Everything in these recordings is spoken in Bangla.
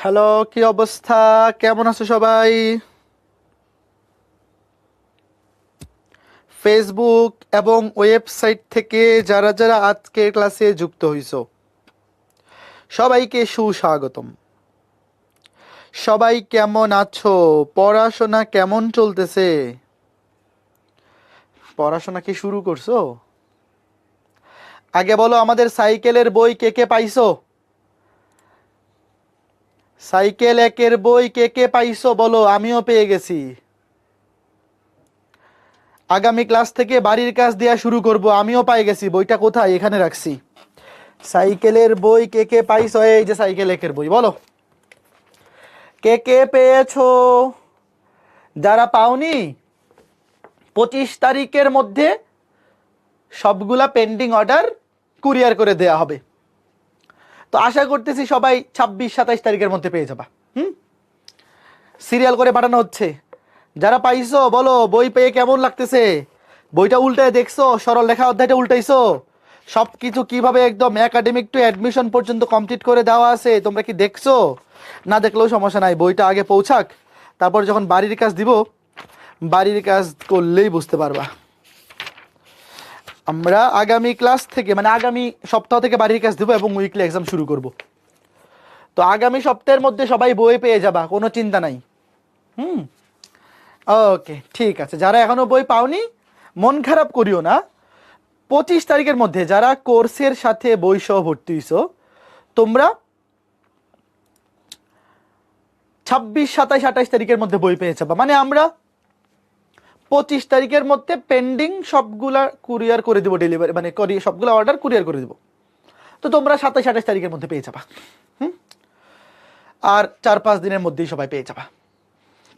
হ্যালো, কি অবস্থা? কেমন আছো সবাই? ফেসবুক এবং ওয়েবসাইট থেকে যারা যারা আজকের ক্লাসে যুক্ত হইছো সবাইকে সুস্বাগতম। সবাই কেমন আছো? পড়াশোনা কেমন চলতেছে? পড়াশোনা কি শুরু করছো? আগে বলো, আমাদের সাইকেলের বই কে কে পাইছো? সাইকেল একের বই কে কে পাইছো বলো, আমিও পেয়ে গেছি। আগামী ক্লাস থেকে বাড়ির কাজ দেওয়া শুরু করব, আমিও পাই গেছি। বইটা কোথায়? এখানে রাখছি। সাইকেলের বই কে কে পাইছো? এই যে সাইকেল একের বই, বলো কে কে পেয়েছো। যারা পাওনি 25 তারিখের মধ্যে সবগুলা পেন্ডিং অর্ডার কুরিয়ার করে দেয়া হবে। তো আশা করতেছি সবাই 26-27 তারিখের মধ্যে পেয়ে যাবা। সিরিয়াল করে পাঠানো হচ্ছে। যারা পাইছো বলো, বই পেয়ে কেমন লাগতেছে? বইটা উল্টায় দেখছো? সরল লেখা অধ্যায়টা উল্টাইছো? সব কিছু কিভাবে একদম একাডেমিক টু অ্যাডমিশন পর্যন্ত কমপ্লিট করে দেওয়া আছে, তোমরা কি দেখছো? না দেখলেও সমস্যা নাই, বইটা আগে পৌঁছাক, তারপর যখন বাড়ির কাজ দিব, বাড়ির কাজ করলেই বুঝতে পারবা। আমরা আগামী ক্লাস থেকে মানে আগামী সপ্তাহ থেকে বাড়ির কাজ দিব এবং উইকলি এক্সাম শুরু করব। তো আগামী সপ্তাহের মধ্যে সবাই বই পেয়ে যাবা, কোনো চিন্তা নাই। ওকে, ঠিক আছে। যারা এখনো বই পাওনি মন খারাপ করিও না। 25 তারিখের মধ্যে যারা কোর্সের সাথে বই সহ ভর্তি হইছো, তোমরা 26, 27, 28 তারিখের মধ্যে বই পেয়ে যাবা। মানে আমরা 25 তারিখের মধ্যে পেন্ডিং সবগুলা কুরিয়ার করে দেবো, ডেলিভারি মানে সবগুলা অর্ডার কুরিয়ার করে দেবো। তো তোমরা 27, 28 তারিখের মধ্যে পেয়ে যাবা। আর 4-5 দিনের মধ্যেই সবাই পেয়ে যাবা।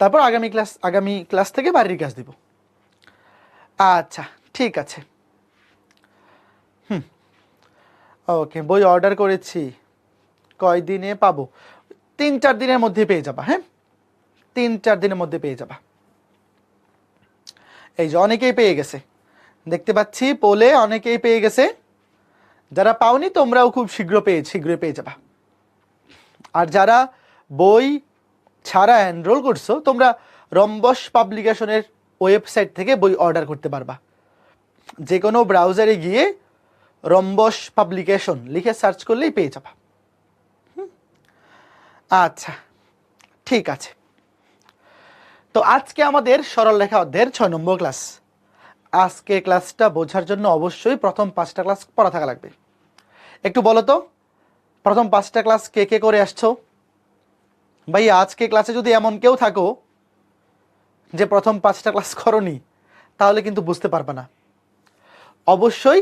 তারপর আগামী ক্লাস থেকে বাড়ির কাজ দিব। আচ্ছা, ঠিক আছে। ওকে, বই অর্ডার করেছি, কয় দিনে পাবো? 3-4 দিনের মধ্যে পেয়ে যাবা। হ্যাঁ, 3-4 দিনের মধ্যে পেয়ে যাবা। এই যে অনেকেই পেয়ে গেছে, দেখতে পাচ্ছি পোলে অনেকেই পেয়ে গেছে। যারা পাওনি তোমরাও খুব শীঘ্রই পেয়ে যাবা। আর যারা বই ছাড়া এনরোল করছো, তোমরা রম্বস পাবলিকেশনের ওয়েবসাইট থেকে বই অর্ডার করতে পারবা। যে কোনো ব্রাউজারে গিয়ে রম্বস পাবলিকেশন লিখে সার্চ করলেই পেয়ে যাবা। আচ্ছা, ঠিক আছে। তো আজকে আমাদের সরল লেখা অধ্যায়ের 6 নম্বর ক্লাস। আজকে ক্লাসটা বোঝার জন্য অবশ্যই প্রথম 5টা ক্লাস পড়া থাকা লাগবে। একটু বলো তো, প্রথম 5টা ক্লাস কে কে করে আসছো? ভাই, আজকে ক্লাসে যদি এমন কেউ থাকো যে প্রথম 5টা ক্লাস করনি, তাহলে কিন্তু বুঝতে পারবে না। অবশ্যই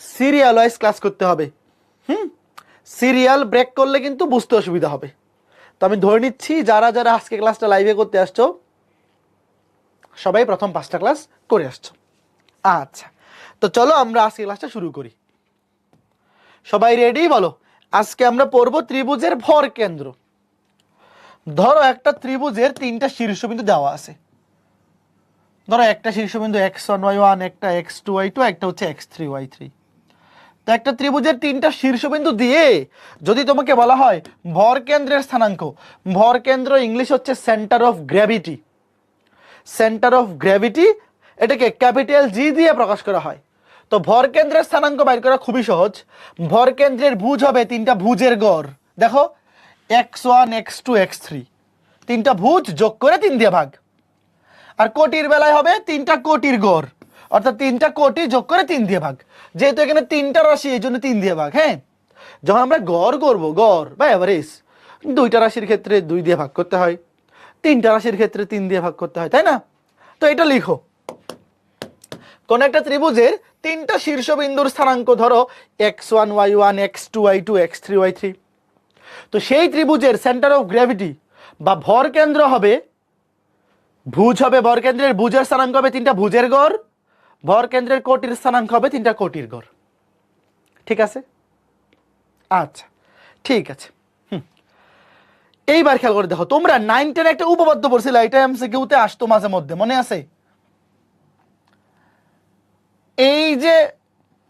সিরিয়াল ওয়াইজ ক্লাস করতে হবে। সিরিয়াল ব্রেক করলে কিন্তু বুঝতে অসুবিধা হবে। তো আমি ধরে নিচ্ছি যারা যারা আজকে ক্লাসটা লাইভে করতে আসছো, সবাই প্রথম 5টা ক্লাস করে আসছো। আচ্ছা, তো চলো আমরা আজকে ক্লাসটা শুরু করি। সবাই রেডি? বলো, আজকে আমরা পড়বো ত্রিভুজের ভর কেন্দ্র। ধরো একটা ত্রিভুজের 3টা শীর্ষবিন্দু দেওয়া আছে। ধরো একটা শীর্ষবিন্দু x1y1, একটা x2y2, একটা হচ্ছে x3y3। তো একটা ত্রিভুজের 3টা শীর্ষবিন্দু দিয়ে যদি তোমাকে বলা হয় ভর কেন্দ্রের স্থানাঙ্ক, ভর কেন্দ্র ইংলিশ হচ্ছে centre of gravity. Centre of gravity এটাকে ক্যাপিটাল জি দিয়ে প্রকাশ করা হয়। তো ভর কেন্দ্রের স্থানাঙ্ক বাইর করা খুবই সহজ। ভর কেন্দ্রের ভুজ হবে 3টা ভুজের গড়। দেখো, x1, x2, x3, 3টা ভুজ যোগ করে 3 দিয়ে ভাগ। আর কোটির বেলায় হবে 3টা কোটির গড়, অর্থাৎ 3টা কোটি যোগ করে 3 দিয়ে ভাগ। যেহেতু এখানে 3টা রাশি, এই জন্য 3 দিয়ে ভাগ। হ্যাঁ, যখন আমরা গড় করবো, গড় বা এভারেজ, 2টা রাশির ক্ষেত্রে 2 দিয়ে ভাগ করতে হয়, 3টা রাশির ক্ষেত্রে 3 দিয়ে ভাগ করতে হয়, তাই না? তো এটা লিখো, কোন একটা ত্রিভুজের 3টা শীর্ষবিন্দুর স্থানাঙ্ক ধরো x1y1, x2y2, x3y3। তো সেই ত্রিভুজের সেন্টার অফ গ্র্যাভিটি বা ভর কেন্দ্র হবে, ভুজ হবে, ভর কেন্দ্রের ভুজের স্থানাঙ্ক হবে 3টা ভুজের গড়, ভর কেন্দ্রের কোটির স্থানাঙ্ক হবে 3টা কোটির গড়। ঠিক আছে? আচ্ছা, ঠিক আছে। এইবার খেয়াল করে দেখো, তোমরা 9, 10 একটা উপপাদ্য পড়ছিলে, এটা এমসিকিউতে আসতো মাঝে মধ্যে, মনে আছে? এই যে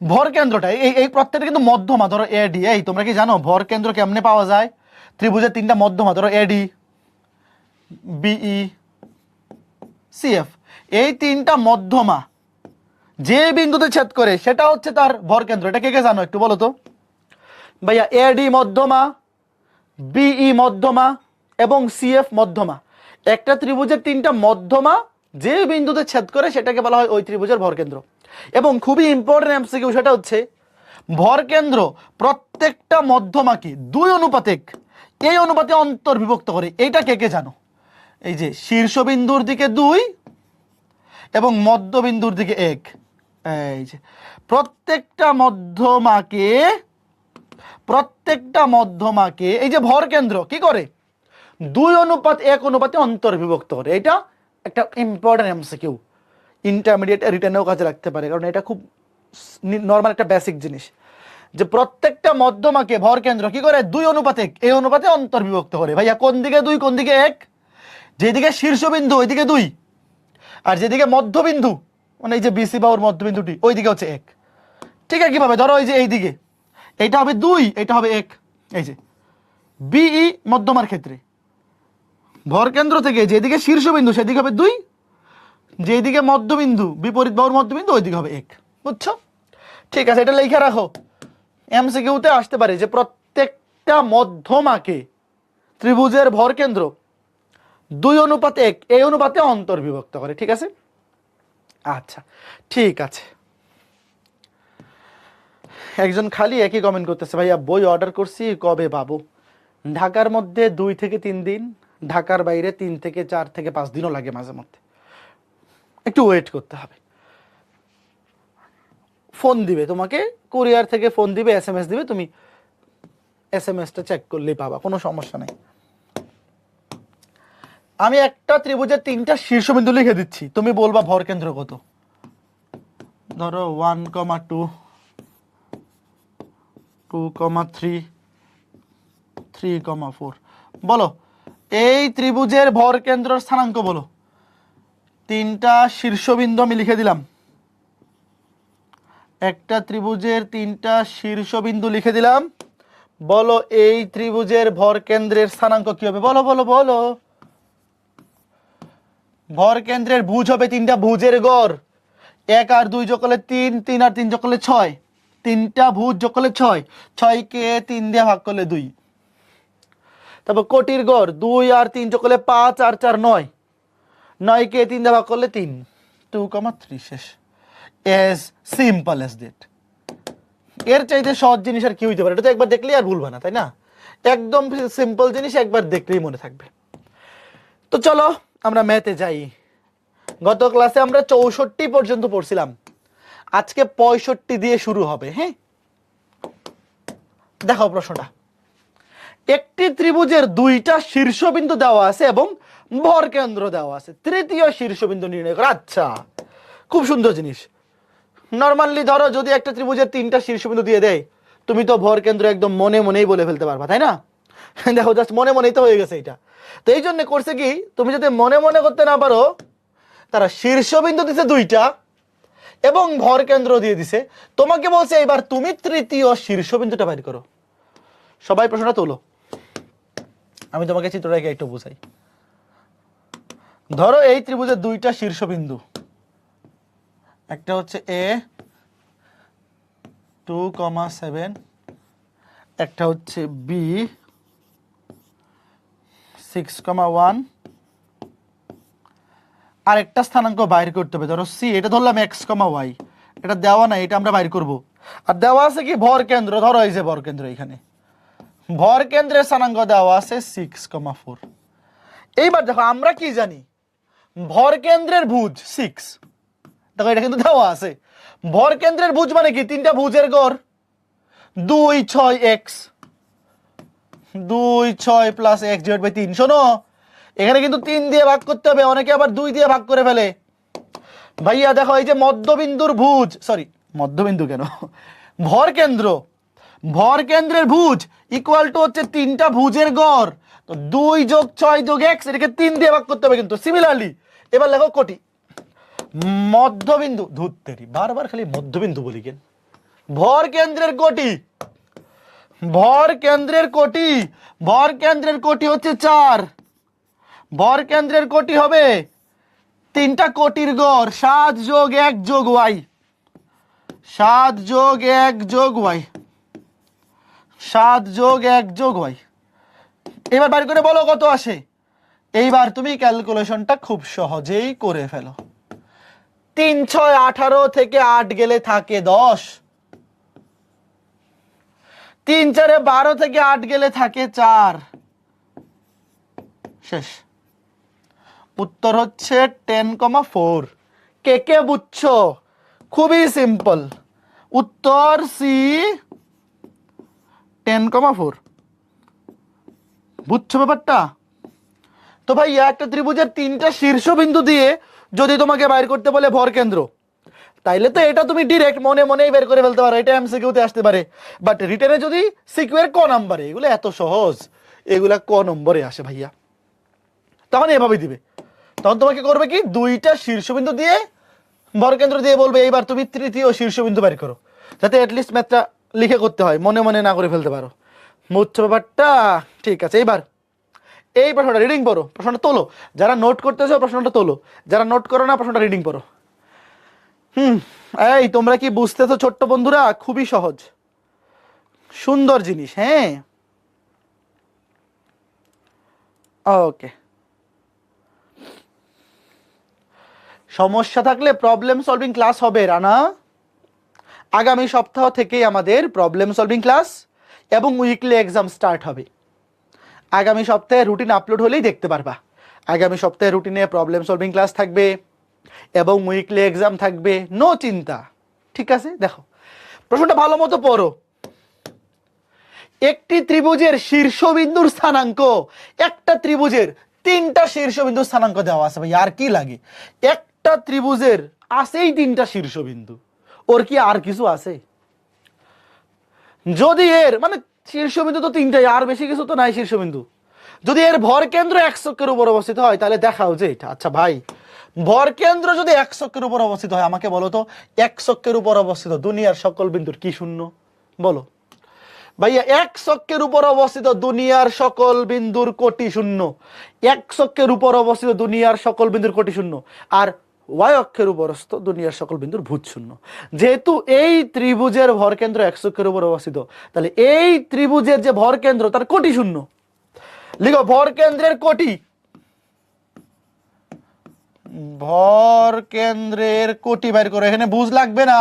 ভর কেন্দ্রটা, এই প্রত্যেকটা কিন্তু মধ্যমা, ধরো এডি। এই তোমরা কি জানো ভর কেন্দ্র কেমনে পাওয়া যায়? ত্রিভুজের তিনটা মধ্যমা, ধরো এডি, বিই, সিএফ, এই তিনটা মধ্যমা যে বিন্দুতে ছেদ করে সেটা হচ্ছে তার ভরকেন্দ্র। এটা কে কে জানো একটু বলো তো ভাইয়া? এডি মধ্যমা, বিই মধ্যমা এবং সিএফ মধ্যমা। একটা ত্রিভুজের তিনটা মধ্যমা যে বিন্দুতে ছেদ করে সেটাকে বলা হয় ওই ত্রিভুজের ভরকেন্দ্র। এবং খুবই ইম্পর্টেন্ট এমসিকিউ, সেটা হচ্ছে ভরকেন্দ্র প্রত্যেকটা মধ্যমাকে 2:1 এই অনুপাতে অন্তর্বিভক্ত করে। এইটা কে কে জানো? এই যে শীর্ষবিন্দুর দিকে 2 এবং মধ্যবিন্দুর দিকে 1। এই যে প্রত্যেকটা মধ্যমাকে এই যে ভরকেন্দ্র কি করে 2:1 অনুপাতে অন্তর্বিভক্ত করে। এটা একটা ইম্পর্টেন্ট এমসিকিউ, ইন্টারমিডিয়েট রিটেনেও কাজে রাখতে পারে, কারণ এটা খুব নর্মাল একটা বেসিক জিনিস, যে প্রত্যেকটা মধ্যমাকে ভরকেন্দ্র কি করে 2:1 এই অনুপাতে অন্তর্বিভক্ত করে। ভাইয়া কোন দিকে 2 কোন দিকে 1? যেদিকে শীর্ষবিন্দু ওইদিকে 2, আর যেদিকে মধ্যবিন্দু মানে এই যে বিসি বাহুর মধ্যবিন্দুটি ওইদিকে হচ্ছে 1। ঠিক আছে? কিভাবে? ধরো এই যে এইদিকে এইটা হবে 2, এটা হবে 1। এই যে বিই মধ্যমার ক্ষেত্রে ভরকেন্দ্র থেকে যেদিকে শীর্ষবিন্দু সেদিকে হবে 2, যেদিকে মধ্যবিন্দু বিপরীত বাহুর মধ্যবিন্দু ওইদিকে হবে 1। বুঝছো? ঠিক আছে, এটা লিখে রাখো, এমসিকিউতে আসতে পারে যে প্রত্যেকটা মধ্যমাকে ত্রিভুজের ভরকেন্দ্র 2:1 এই অনুপাতে অন্তর্বিভক্ত করে। ঠিক আছে? আচ্ছা ঠিক আছে। একজন খালি একই কমেন্ট করতেছে, ভাইয়া বই অর্ডার করছি কবে পাবো? ঢাকার মধ্যে 2 থেকে 3 দিন, ঢাকার বাইরে 3 থেকে 4 থেকে 5 দিনও লাগে মাঝে মধ্যে, একটু ওয়েট করতে হবে। ফোন দিবে তোমাকে, কুরিয়ার থেকে ফোন দিবে, এসএমএস দিবে, তুমি এসএমএসটা চেক করলেই পাবা, কোনো সমস্যা নেই। আমি একটা ত্রিভুজের 3টা শীর্ষবিন্দু লিখে দিচ্ছি, তুমি বলবা ভরকেন্দ্র কত। ধরো 1,2, 2,3, 3,4। বলো এই ত্রিভুজের ভরকেন্দ্রের স্থানাঙ্ক বলো। 3টা শীর্ষবিন্দু আমি লিখে দিলাম, একটা ত্রিভুজের 3টা শীর্ষবিন্দু লিখে দিলাম। বলো এই ত্রিভুজের ভরকেন্দ্রের স্থানাঙ্ক কি হবে? বলো বলো বলো। ভরকেন্দ্রের ভুজ হবে 3টা ভুজের গড়, 1 আর 2 যোগ করলে 3, 3 আর 3 যোগ করলে 6, 3টা ভুজ যোগ করলে 6, 6কে 3 দিয়ে ভাগ করলে 2। তারপর কোটির গড় 2 আর 3 যোগ করলে 5 আর 4 9, 9কে 3 দিয়ে ভাগ করলে 3, 2,3। শেষ। As simple as that. এর চাইতে সহজ জিনিস আর কি হইতে পারে? এটা তো একবার দেখলেই আর ভুলবে না, তাই না? একদম সিম্পল জিনিস, একবার দেখলেই মনে থাকবে। তো চলো আমরা ম্যাথে যাই। গত ক্লাসে আমরা 64 পর্যন্ত পড়ছিলাম, আজকে 65 দিয়ে শুরু হবে। হ্যাঁ, দেখো প্রশ্নটা। একটি ত্রিভুজের 2টা শীর্ষবিন্দু দেওয়া আছে এবং ভরকেন্দ্র দেওয়া আছে, তৃতীয় শীর্ষবিন্দু নির্ণয় করো। আচ্ছা, খুব সুন্দর জিনিস। নর্মালি ধরো যদি একটা ত্রিভুজের 3টা শীর্ষবিন্দু দিয়ে দেয়, তুমি তো ভরকেন্দ্র একদম মনে মনেই বলে ফেলতে পারবা, তাই না? দেখো জাস্ট মনে মনেই তো হয়ে গেছে এটা। তো এই জন্য করছে কি, তুমি যদি মনে মনে করতে না পারো, তারা শীর্ষবিন্দু দিছে 2টা এবং ভরকেন্দ্র দিয়ে দিছে, তোমাকে বলছে এবার তুমি তৃতীয় শীর্ষবিন্দুটা বের করো। সবাই প্রশ্নটা তোলো, আমি তোমাকে চিত্রটাকে একটু বুঝাই। ধরো এই ত্রিভুজের 2টা শীর্ষবিন্দু, একটা হচ্ছে এ 2,7, একটা হচ্ছে বি 6,1, আর একটা স্থানাঙ্ক বাইর করতে হবে। ধরো সি, এটা ধরলাম x,y, এটা দেওয়া নাই, এটা আমরা বাইর করব। আর দেওয়া আছে কি ভরকেন্দ্র, ধরো এই যে ভরকেন্দ্র, এখানে ভরকেন্দ্রের স্থানাঙ্ক দেওয়া আছে 6,4। এইবার দেখো আমরা কি জানি, ভরকেন্দ্রের ভুজ 6। দেখো এটা কিন্তু দেওয়া আছে। ভরকেন্দ্রের ভুজ মানে কি? 3টা ভুজের গড় 2, 6, x, 2, 6 plus x divide by 3। শোনো, এখানে কিন্তু 3 দিয়ে ভাগ করতে হবে, অনেকে আবার 2 দিয়ে ভাগ করে ফেলে। ভাইয়া দেখো এই যে মধ্যবিন্দুর ভুজ, সরি মধ্যবিন্দু কেন, ভরকেন্দ্র, ভরকেন্দ্রের ভুজ ইকুয়াল টু হচ্ছে 3টা ভুজের গড়। তো 2 যোগ 6 যোগ x, এটাকে 3 দিয়ে ভাগ করতে হবে কিন্তু। সিমিলারলি এবার লেখো কোটি মধ্যবিন্দু, ধুত্তেরি বারবার খালি মধ্যবিন্দু বলি কেন, ভরকেন্দ্রের কোটি ভর কেন্দ্রের কোটি হচ্ছে 4, ভর কেন্দ্রের কোটি হবে 3টা কোটির গড়, 7 যোগ 1 যোগ y, 7 যোগ 1 যোগ y, 7 যোগ 1 যোগ y। এবার বাড়ি করে বলো কত আসে। এইবার তুমি ক্যালকুলেশনটা খুব সহজেই করে ফেলো। 3 6 18 থেকে 8 গেলে থাকে 10, 3 4 12 থেকে 8 গেলে থাকে 4, শেষ। উত্তর হচ্ছে 10,4। কে কে বুঝছো? খুবই সিম্পল, উত্তর সি 10,4। বুঝছো ব্যাপারটা? তো ভাই একটা ত্রিভুজের 3টা শীর্ষবিন্দু দিয়ে যদি তোমাকে বাইর করতে বলে ভর কেন্দ্র, তাইলে তো এটা তুমি ডিরেক্ট মনে মনেই বের করে ফেলতে পারো, এটা এমসিকিউতে আসতে পারে। বাট রিটেনে যদি সিকিউর ক নাম্বারে, এগুলো এত সহজ, এগুলা ক নম্বরে আসে ভাইয়া, তখন এভাবে দিবে। তখন তোমাকে করবে কি, 2টা শীর্ষবিন্দু দিয়ে ভরকেন্দ্র দিয়ে বলবে এইবার তুমি 3য় শীর্ষবিন্দু বের করো, যাতে অ্যাটলিস্ট ম্যাথটা লিখে করতে হয়, মনে মনে না করে ফেলতে পারো। বুঝছো ব্যাপারটা? ঠিক আছে, এইবার এই প্রশ্নটা রিডিং পড়ো, প্রশ্নটা তোলো। যারা নোট করতেছো প্রশ্নটা তোলো, যারা নোট করো না প্রশ্নটা রিডিং পড়ো। এই তোমরা কি বুঝতেছো ছোট্ট বন্ধুরা? খুবই সহজ, সুন্দর জিনিস। হ্যাঁ, ওকে। সমস্যা থাকলে প্রবলেম সলভিং ক্লাস হবে রানা। আগামী সপ্তাহ থেকেই আমাদের প্রবলেম সলভিং ক্লাস এবং উইকলি এক্সাম স্টার্ট হবে। আগামী সপ্তাহে রুটিন আপলোড হলেই দেখতে পারবা। আগামী সপ্তাহে রুটিনে প্রবলেম সলভিং ক্লাস থাকবে এবং উইকলি এক্সাম থাকবে, নো চিন্তা। ঠিক আছে, দেখো প্রশ্নটা ভালো মতো পড়ো। একটি ত্রিভুজের শীর্ষবিন্দুর স্থানাঙ্ক, একটা ত্রিভুজের 3টা শীর্ষবিন্দুর স্থানাঙ্ক দেওয়া আছে ভাই, আর কি লাগে? একটা ত্রিভুজের আছেই 3টা শীর্ষবিন্দু, ওর কি আর কিছু আছে? যদি এর মানে শীর্ষবিন্দু তো 3টাই, আর বেশি কিছু তো নাই শীর্ষবিন্দু। যদি এর ভর কেন্দ্র এক চক্রের উপর অবস্থিত হয় তাহলে দেখাও যে এটা। আচ্ছা ভাই, ভর কেন্দ্র যদি এক চক্রের উপর অবস্থিত হয়, আমাকে বলো তো এক চক্রের উপর অবস্থিত দুনিয়ার সকল বিন্দুর কি শূন্য? বলো ভাইয়া, এক চক্রের উপর অবস্থিত দুনিয়ার সকল বিন্দুর কোটি শূন্য। এক চক্রের উপর অবস্থিত দুনিয়ার সকল বিন্দুর কোটি শূন্য, আর ওয়াই অক্ষের উপর অবস্থিত দুনিয়ার সকল বিন্দুর ভূত শূন্য। যেহেতু এই ত্রিভুজের ভরকেন্দ্র এক চক্রের উপর অবস্থিত, তাহলে এই ত্রিভুজের যে ভরকেন্দ্র তার কোটি শূন্য। লিখো ভরকেন্দ্রের কোটি, ভরকেন্দ্রের কোটি বাইর করো। এখানে ভুজ লাগবে না,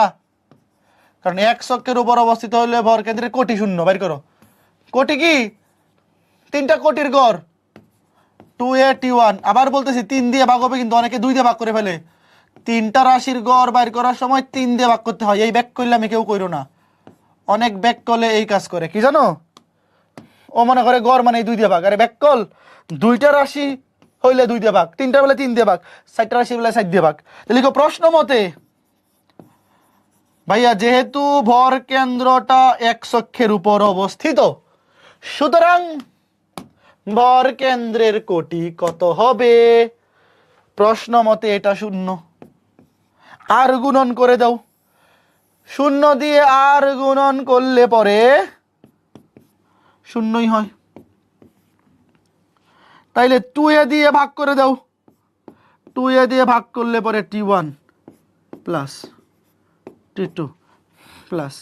কারণ এক চক্রের উপর অবস্থিত হলে ভরকেন্দ্রের কোটি শূন্য বাইর করো। কোটি কি? 3টা কোটির গড় 281। আবার বলতেছি 3 দিয়ে ভাগ হবে, কিন্তু অনেকে 2 দিয়ে ভাগ করে ফেলে। 3টা রাশির গড় বাইর করার সময় 3 দিয়ে ভাগ করতে হয়। এই ব্যাক করলে আমি কেউ কইরো না, অনেক ব্যাক করলে এই কাজ করে, কি জানো? ও মনে করে গড় মানে 2 দিয়ে ভাগ, আরে ব্যাক কল 2টা রাশি হইলে 2 দিয়ে ভাগ, 3টা বেলা 3 দিয়ে ভাগ, 4টা রাশি বেলা 4 দিয়ে ভাগ। লিখো প্রশ্ন মতে ভাইয়া, যেহেতু ভর কেন্দ্রটা এক চক্রের উপর অবস্থিত, সুতরাং ভর কেন্দ্রের কোটি কত হবে? প্রশ্ন মতে এটা শূন্য। আর গুণন করে দাও, শূন্য দিয়ে আর গুণন করলে পরে শূন্যই হয়। তাইলে 2a দিয়ে ভাগ করে দাও, 2a দিয়ে ভাগ করলে পরে t1 plus t2 plus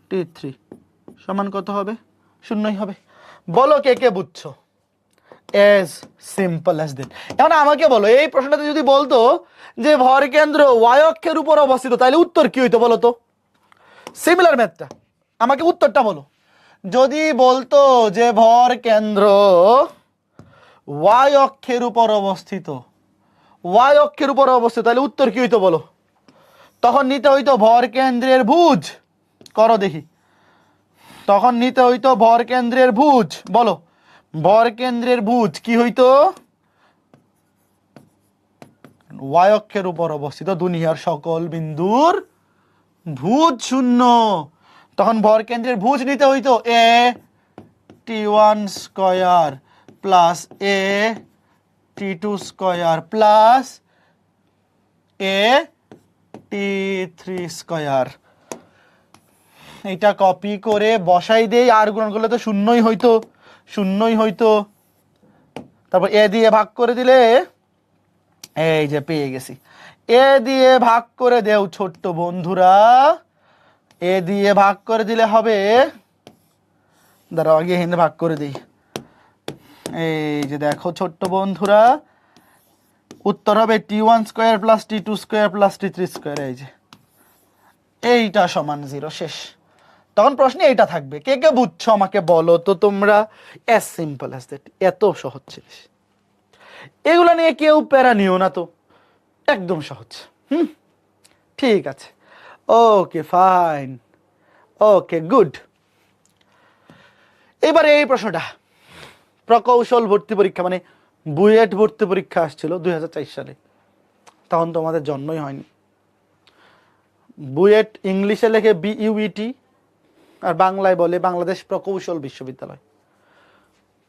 t3 সমান কত হবে? শূন্যই হবে। বলো কে কে বুঝছো? As simple as that. এখন আমাকে বলো, এই প্রশ্নটাতে যদি বলতো যে ভর কেন্দ্র ওয়াই অক্ষের উপর অবস্থিত, তাহলে উত্তর কি হইতো বলো তো? সিমিলার ম্যাথটা, আমাকে উত্তরটা বলো। যদি বলতো যে ভর কেন্দ্র ওয়াই অক্ষের উপর অবস্থিত, ওয়াই অক্ষের উপর অবস্থিত, তাহলে উত্তর কি হইতো বলো? তখন নিতে হইতো ভর কেন্দ্রের ভুজ। করো দেখি, তখন নিতে হইতো ভর কেন্দ্রের ভুজ। বলো ভর কেন্দ্রের ভুজ কি হইতো? ওয়াই অক্ষের উপর অবস্থিত দুনিয়ার সকল বিন্দুর ভুজ শূন্য। তখন ভর কেন্দ্রের ভুজ নিতে হইতো এ t1 স্কয়ার প্লাস এ t2 স্কয়ার প্লাস এ t3 স্কয়ার। এটা কপি করে বসাই দেই, আর গুণন করলে তো শূন্যই হইতো। তারপর এ দিয়ে ভাগ করে দিলে এই যে পেয়ে গেছি। এ দিয়ে ভাগ করে দেও ছোট্ট বন্ধুরা, এ দিয়ে ভাগ করে দিলে হবে, দাঁড়াও আগে হিন্দে ভাগ করে দিই। এই যে দেখো ছোট্ট বন্ধুরা, উত্তর হবে t1 square plus t2 square plus t3 square. এই যে এইটা সমান 0, শেষ। তখন প্রশ্নে এইটা থাকবে। কে কে বুঝছো আমাকে বলো তো তোমরা। অ্যাজ সিম্পল অ্যাজ দ্যাট, এত সহজ জিনিস। এগুলো নিয়ে কেউ প্যারা নিও না তো, একদম সহজ। ঠিক আছে, ওকে ফাইন, ওকে গুড। এবারে এই প্রশ্নটা, প্রকৌশল ভর্তি পরীক্ষা মানে বুয়েট ভর্তি পরীক্ষা আসছিল 2004 সালে, তখন তোমাদের জন্মই হয়নি। বুয়েট ইংলিশে লেখে BUET, আর বাংলায় বলে বাংলাদেশ প্রকৌশল বিশ্ববিদ্যালয়।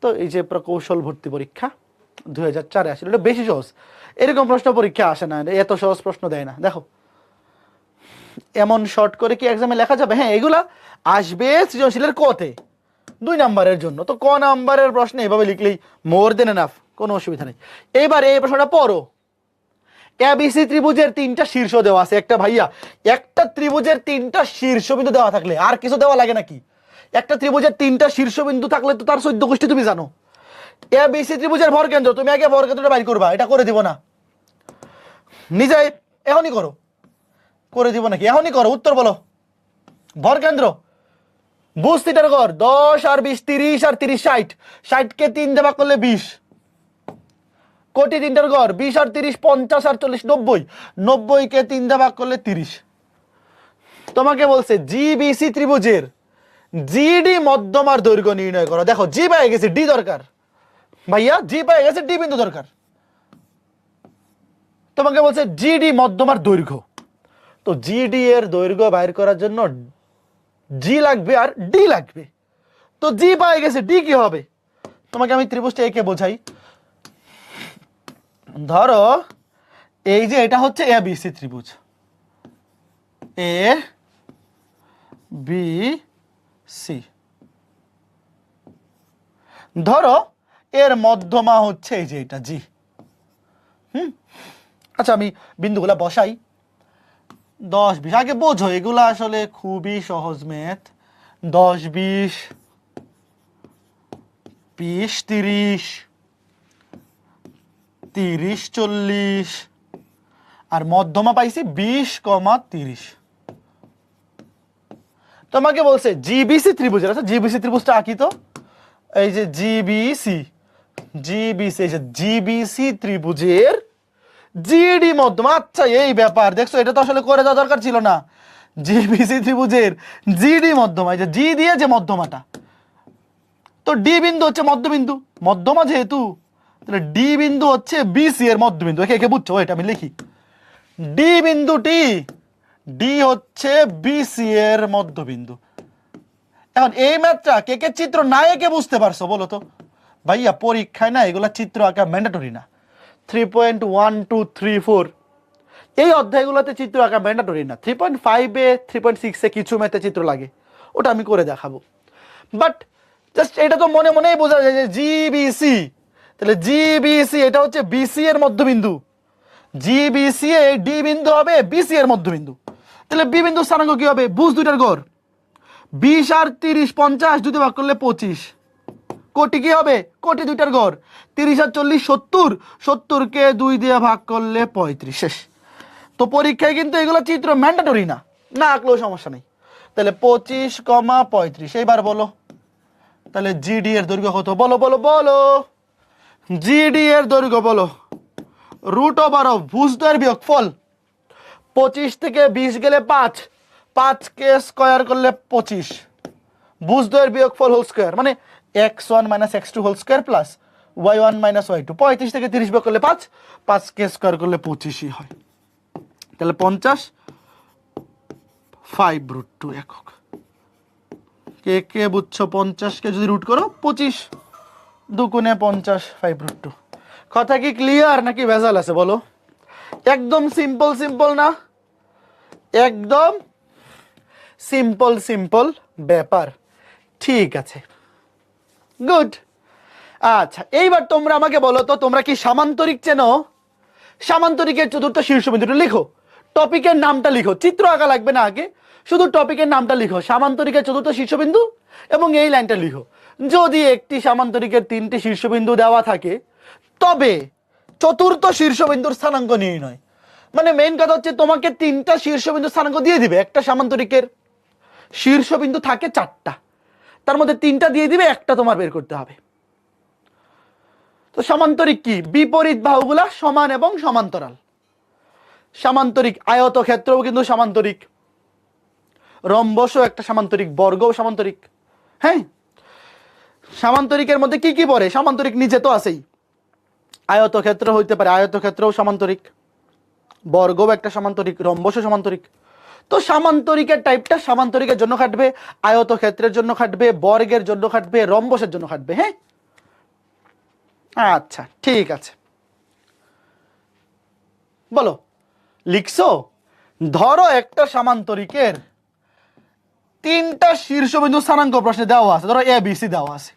তো এই যে প্রকৌশল ভর্তি পরীক্ষা 2004 আসলে, এটা বেশি সহজ। এরকম প্রশ্ন পরীক্ষা আসে না, এত সহজ প্রশ্ন দেয় না। দেখো এমন শর্ট করে কি এক্সামে লেখা যাবে? হ্যাঁ, এগুলা আসবে সৃজনশীলের কতে 2 নাম্বারের জন্য। তো ক নাম্বারের প্রশ্নে এভাবে লিখলেই মোর দেন এনাফ, কোনো অসুবিধা নেই। এবার এই প্রশ্নটা পড়ো। ABC ত্রিভুজের 3টা শীর্ষ দেওয়া আছে। একটা ভাইয়া, একটা ত্রিভুজের 3টা শীর্ষবিন্দু দেওয়া থাকলে আর কিছু দেওয়া লাগে নাকি? একটা ত্রিভুজের 3টা শীর্ষবিন্দু থাকলে তো তার 14 গোষ্ঠী তুমি জানো। ABC ত্রিভুজের ভরকেন্দ্র, তুমি আগে ভরকেন্দ্রটা বাইর করবা, এটা করে দিব না নিজে, এখনই করো। করে দিব নাকি? এখনই করো, উত্তর বলো। ভরকেন্দ্র, বুঝ থিটার গড় 10 আর 20 30 আর 30 60, 60 কে 3 দিয়ে ভাগ করলে 20। কোটি 3টার গড় 20 আর 30 50 আর 40 90, 90 কে 3 দিয়ে ভাগ করলে 30। তোমাকে বলছে GBC ত্রিভুজের GD মধ্যমার দৈর্ঘ্য নির্ণয় করো। দেখো জি পেয়ে গেছে, ডি দরকার ভাইয়া, জি পেয়ে গেছে, ডি বিন্দু দরকার। তোমাকে বলছে GD মধ্যমার দৈর্ঘ্য, তো GD এর দৈর্ঘ্য বাইর করার জন্য জি লাগবে আর ডি লাগবে। তো জি পেয়ে গেছে, ডি কি হবে? তোমাকে আমি ত্রিভুজটা এঁকে বোঝাই। ধরো এই যে এটা হচ্ছে ABC ত্রিভুজ, ABC। ধরো এর মধ্যমা হচ্ছে এই যে এটা জি। আচ্ছা আমি বিন্দুগুলা বসাই। 10 20 আগে বোঝো, এগুলা আসলে খুবই সহজ ম্যাথ। 10 20 20 30 30 40, আর মধ্যমা পাইছি 20,30। তোমাকে বলছে GBC ত্রিভুজের, আচ্ছা GBC ত্রিভুজটা আঁকি তো। এই যে GBC, এই যে GBC ত্রিভুজের GD মধ্যমা। আচ্ছা এই ব্যাপার, দেখছো এটা তো আসলে করে দেওয়া দরকার ছিল না। GBC ত্রিভুজের GD মধ্যমা, এই যে জি দিয়ে যে মধ্যমাটা, তো ডি বিন্দু হচ্ছে মধ্যবিন্দু, মধ্যমা যেহেতু, তাহলে ডি বিন্দু হচ্ছে BC এর মধ্যবিন্দু। একে একে বুঝছো? এটা আমি লিখি, ডি বিন্দুটি, ডি হচ্ছে BC এর মধ্যবিন্দু। এখন এই ম্যাথটা কে কে চিত্র না এঁকে বুঝতে পারছো বলো তো? ভাইয়া পরীক্ষায় না এগুলা চিত্র আঁকা ম্যান্ডেটরি না। 3.1 2 3 4 এই অধ্যায়গুলোতে চিত্র আঁকা ম্যান্ডেটরি না। 3.5 এ 3.6 এ কিছু ম্যাথে চিত্র লাগে, ওটা আমি করে দেখাবো। বাট জাস্ট এটা তো মনে মনেই বোঝা যায় যে GBC, তাহলে GBC এটা হচ্ছে BC এর মধ্যবিন্দু। GBC এ ডি বিন্দু হবে BC এর মধ্যবিন্দু। তাহলে বি বিন্দু স্থানাঙ্ক কি হবে? ভুজ দুইটার গড় 20 আর 30 50 দুটো ভাগ করলে 25। কোটি কি হবে? কোটি দুইটার গড় 30 আর 40 70, 70 কে 2 দিয়ে ভাগ করলে 35, শেষ। তো পরীক্ষায় কিন্তু এগুলো চিত্র ম্যান্ডেটরি না, না আঁকলেও সমস্যা নেই। তাহলে 25,35। এইবার বলো তাহলে GD এর দৈর্ঘ্য কত? বলো বলো বলো, GD এর দৈর্ঘ্য বলো। √, ভুজদ্বয়ের বিয়োগফল। 25 থেকে 20 গেলে 5, 5 কে স্কয়ার করলে 25, ভুজদ্বয়ের বিয়োগফল হোল স্কয়ার, মানে x1 - x2 whole square plus y1 - y2। 35 থেকে 30 বিয়োগ করলে 5, 5 কে স্কয়ার করলে 25ই হয়। তাহলে 50 5√2 একক। কে কে বুঝছো? 50 কে যদি রুট করো 25, 2 গুণে 50 5√2। কথা কি ক্লিয়ার নাকি ভেজাল আছে বলো? একদম সিম্পল সিম্পল না? একদম সিম্পল সিম্পল ব্যাপার। ঠিক আছে, গুড। আচ্ছা, এইবার তোমরা আমাকে বলো তো, তোমরা কি সামান্তরিক চেনো? সামান্তরিকের চতুর্থ শীর্ষবিন্দুটা লিখো, টপিকের নামটা লিখো, চিত্র আঁকা লাগবে না, আগে শুধু টপিকের নামটা লিখো, সামান্তরিকের চতুর্থ শীর্ষবিন্দু, এবং এই লাইনটা লিখো। যদি একটি সামান্তরিকের 3টি শীর্ষবিন্দু দেওয়া থাকে, তবে চতুর্থ শীর্ষবিন্দুর স্থানাঙ্ক নির্ণয়। মানে মেইন কথা হচ্ছে তোমাকে 3টা শীর্ষবিন্দু স্থানাঙ্ক দিয়ে দিবে। একটা সামান্তরিকের শীর্ষবিন্দু থাকে 4টা, তার মধ্যে 3টা দিয়ে দিবে, একটা তোমার বের করতে হবে। তো সামান্তরিক কি? বিপরীত বাহুগুলা সমান এবং সমান্তরাল। সামান্তরিক আয়তক্ষেত্রও কিন্তু সামান্তরিক, রম্বসও একটা সামান্তরিক, বর্গও সামান্তরিক। হ্যাঁ, সামান্তরিকের মধ্যে কি কি পড়ে? সামান্তরিক নিচে তো আছেই, আয়তক্ষেত্র হইতে পারে, আয়তক্ষেত্রও সামান্তরিক, বর্গও একটা সামান্তরিক, রম্বসও সামান্তরিক। তো সামান্তরিকের টাইপটা সামান্তরিকের জন্য খাটবে, আয়তক্ষেত্রের জন্য খাটবে, বর্গের জন্য খাটবে, রম্বসের জন্য খাটবে। হ্যাঁ, আচ্ছা ঠিক আছে, বলো লিখছো? ধরো একটা সামান্তরিকের 3টা শীর্ষবিন্দু স্থানাঙ্ক প্রশ্নে দেওয়া আছে, ধরো ABC দেওয়া আছে,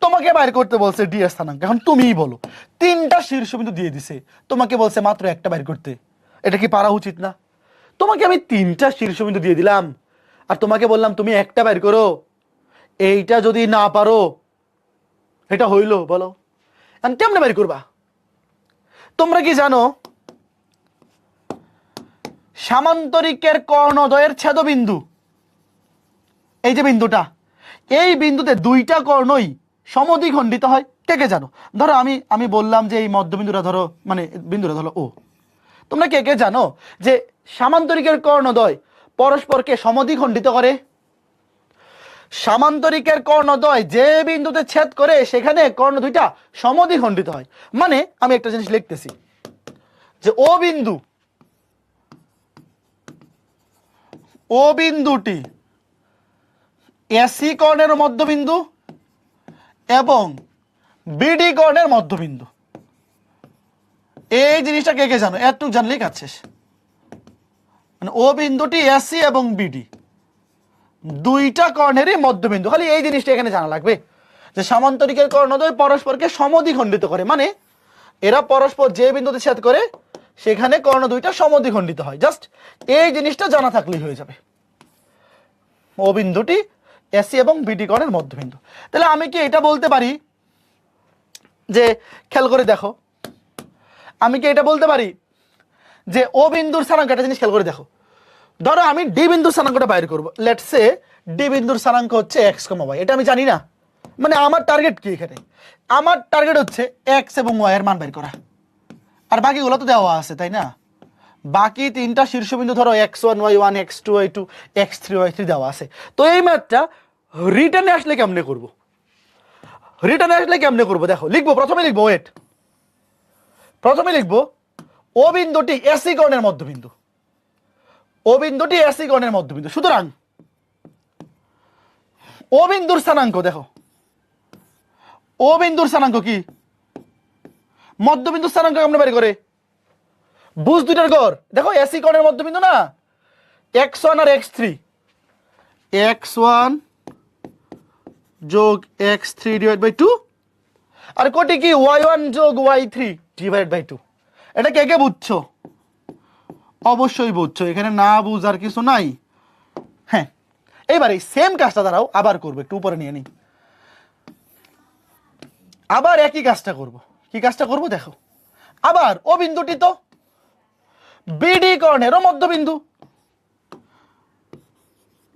তোমাকে বাইর করতে বলছে ডি এর স্থানাঙ্ক। এখন তুমিই বলো, 3টা শীর্ষবিন্দু দিয়ে দিছে, তোমাকে বলছে মাত্র একটা বাইর করতে, এটা কি পারা উচিত না? তোমাকে আমি 3টা শীর্ষবিন্দু দিয়ে দিলাম, আর তোমাকে বললাম তুমি একটা বাইর করো। এইটা যদি না পারো, এটা হইলো? বলো কেমনে বাইর করবা? তোমরা কি জানো সামান্তরিকের কর্ণদ্বয়ের ছেদবিন্দু, এই যে বিন্দুটা, এই বিন্দুতে 2টা কর্ণই সমদ্বিখণ্ডিত হয়? কে কে জানো? ধরো আমি বললাম যে এই মধ্যবিন্দুটা ধরো, মানে বিন্দুটা ধরো ও, তোমরা কে কে জানো যে সামান্তরিকের কর্ণদ্বয় পরস্পরকে সমদ্বিখণ্ডিত করে? সামান্তরিকের কর্ণদ্বয় যে বিন্দুতে ছেদ করে সেখানে কর্ণ দুইটা সমদ্বিখণ্ডিত হয়। মানে আমি একটা জিনিস লিখতেছি যে ও বিন্দুটি এসি কর্ণের মধ্যবিন্দু এবং বিডি কর্ণের মধ্যবিন্দু। এই জিনিসটা কে কে জানো? একটু জানলেই কাজ শেষ। মানে ও বিন্দুটি এসি এবং বিডি 2টা কর্ণেরই মধ্যবিন্দু। খালি এই জিনিসটা এখানে জানা লাগবে যে সামান্তরিকের কর্ণদ্বয় পরস্পরকে সমদ্বিখণ্ডিত করে, মানে এরা পরস্পর যে বিন্দুতে ছেদ করে সেখানে কর্ণ 2টা সমদ্বিখণ্ডিত হয়। জাস্ট এই জিনিসটা জানা থাকলেই হয়ে যাবে। ও বিন্দুটি এসি এবং বিডি কর্ণের মধ্যবিন্দু। তাহলে আমি কি এটা বলতে পারি যে, খেয়াল করে দেখো, আমি কি এটা বলতে পারি যে ও বিন্দুর স্থানাঙ্ক, একটা জিনিস খেয়াল করে দেখো, ধরো আমি ডি বিন্দুর স্থানাঙ্কটা বাইর করবো। লেটস সে ডি বিন্দুর স্থানাঙ্ক হচ্ছে এক্স কমা ওয়াই, এটা আমি জানি না। মানে আমার টার্গেট কি এখানে? আমার টার্গেট হচ্ছে এক্স এবং ওয়াই এর মান বের করা, আর বাকিগুলো তো দেওয়া আছে, তাই না? বাকি 3টা শীর্ষবিন্দু ধরো x1 y1 x2 y2 x3 y3 দেওয়া আছে। তো এই ম্যাথটা রিটার্নে আসলে কেমনে করব? দেখো, লিখবো, প্রথমে লিখবো, ও বিন্দুটি এসি কর্ণের মধ্যবিন্দু, সুতরাং ও বিন্দুর স্থানাঙ্ক, দেখো ও বিন্দুর স্থানাঙ্ক কি? মধ্যবিন্দুর স্থানাঙ্ক কেমনে বের করে? ভুজ দুইটার গড়, দেখো এসি কর্ণের মধ্যবিন্দু না, x1 আর x3, x1 যোগ x3 ডিভাইড বাই 2, আর কোটি কি y1 যোগ y3 ডিভাইড বাই 2। এটা কে কে বুঝছো? অবশ্যই বুঝছো, এখানে না বুঝার কিছু নাই। হ্যাঁ, এইবারে সেম কাজটা দাঁড়াও আবার করবো, একটু উপরে নিয়ে নিই, আবার একই কাজটা করব। কি কাজটা করব দেখো, আবার ও বিন্দুটি তো বিডি কর্ণেরও মধ্যবিন্দু,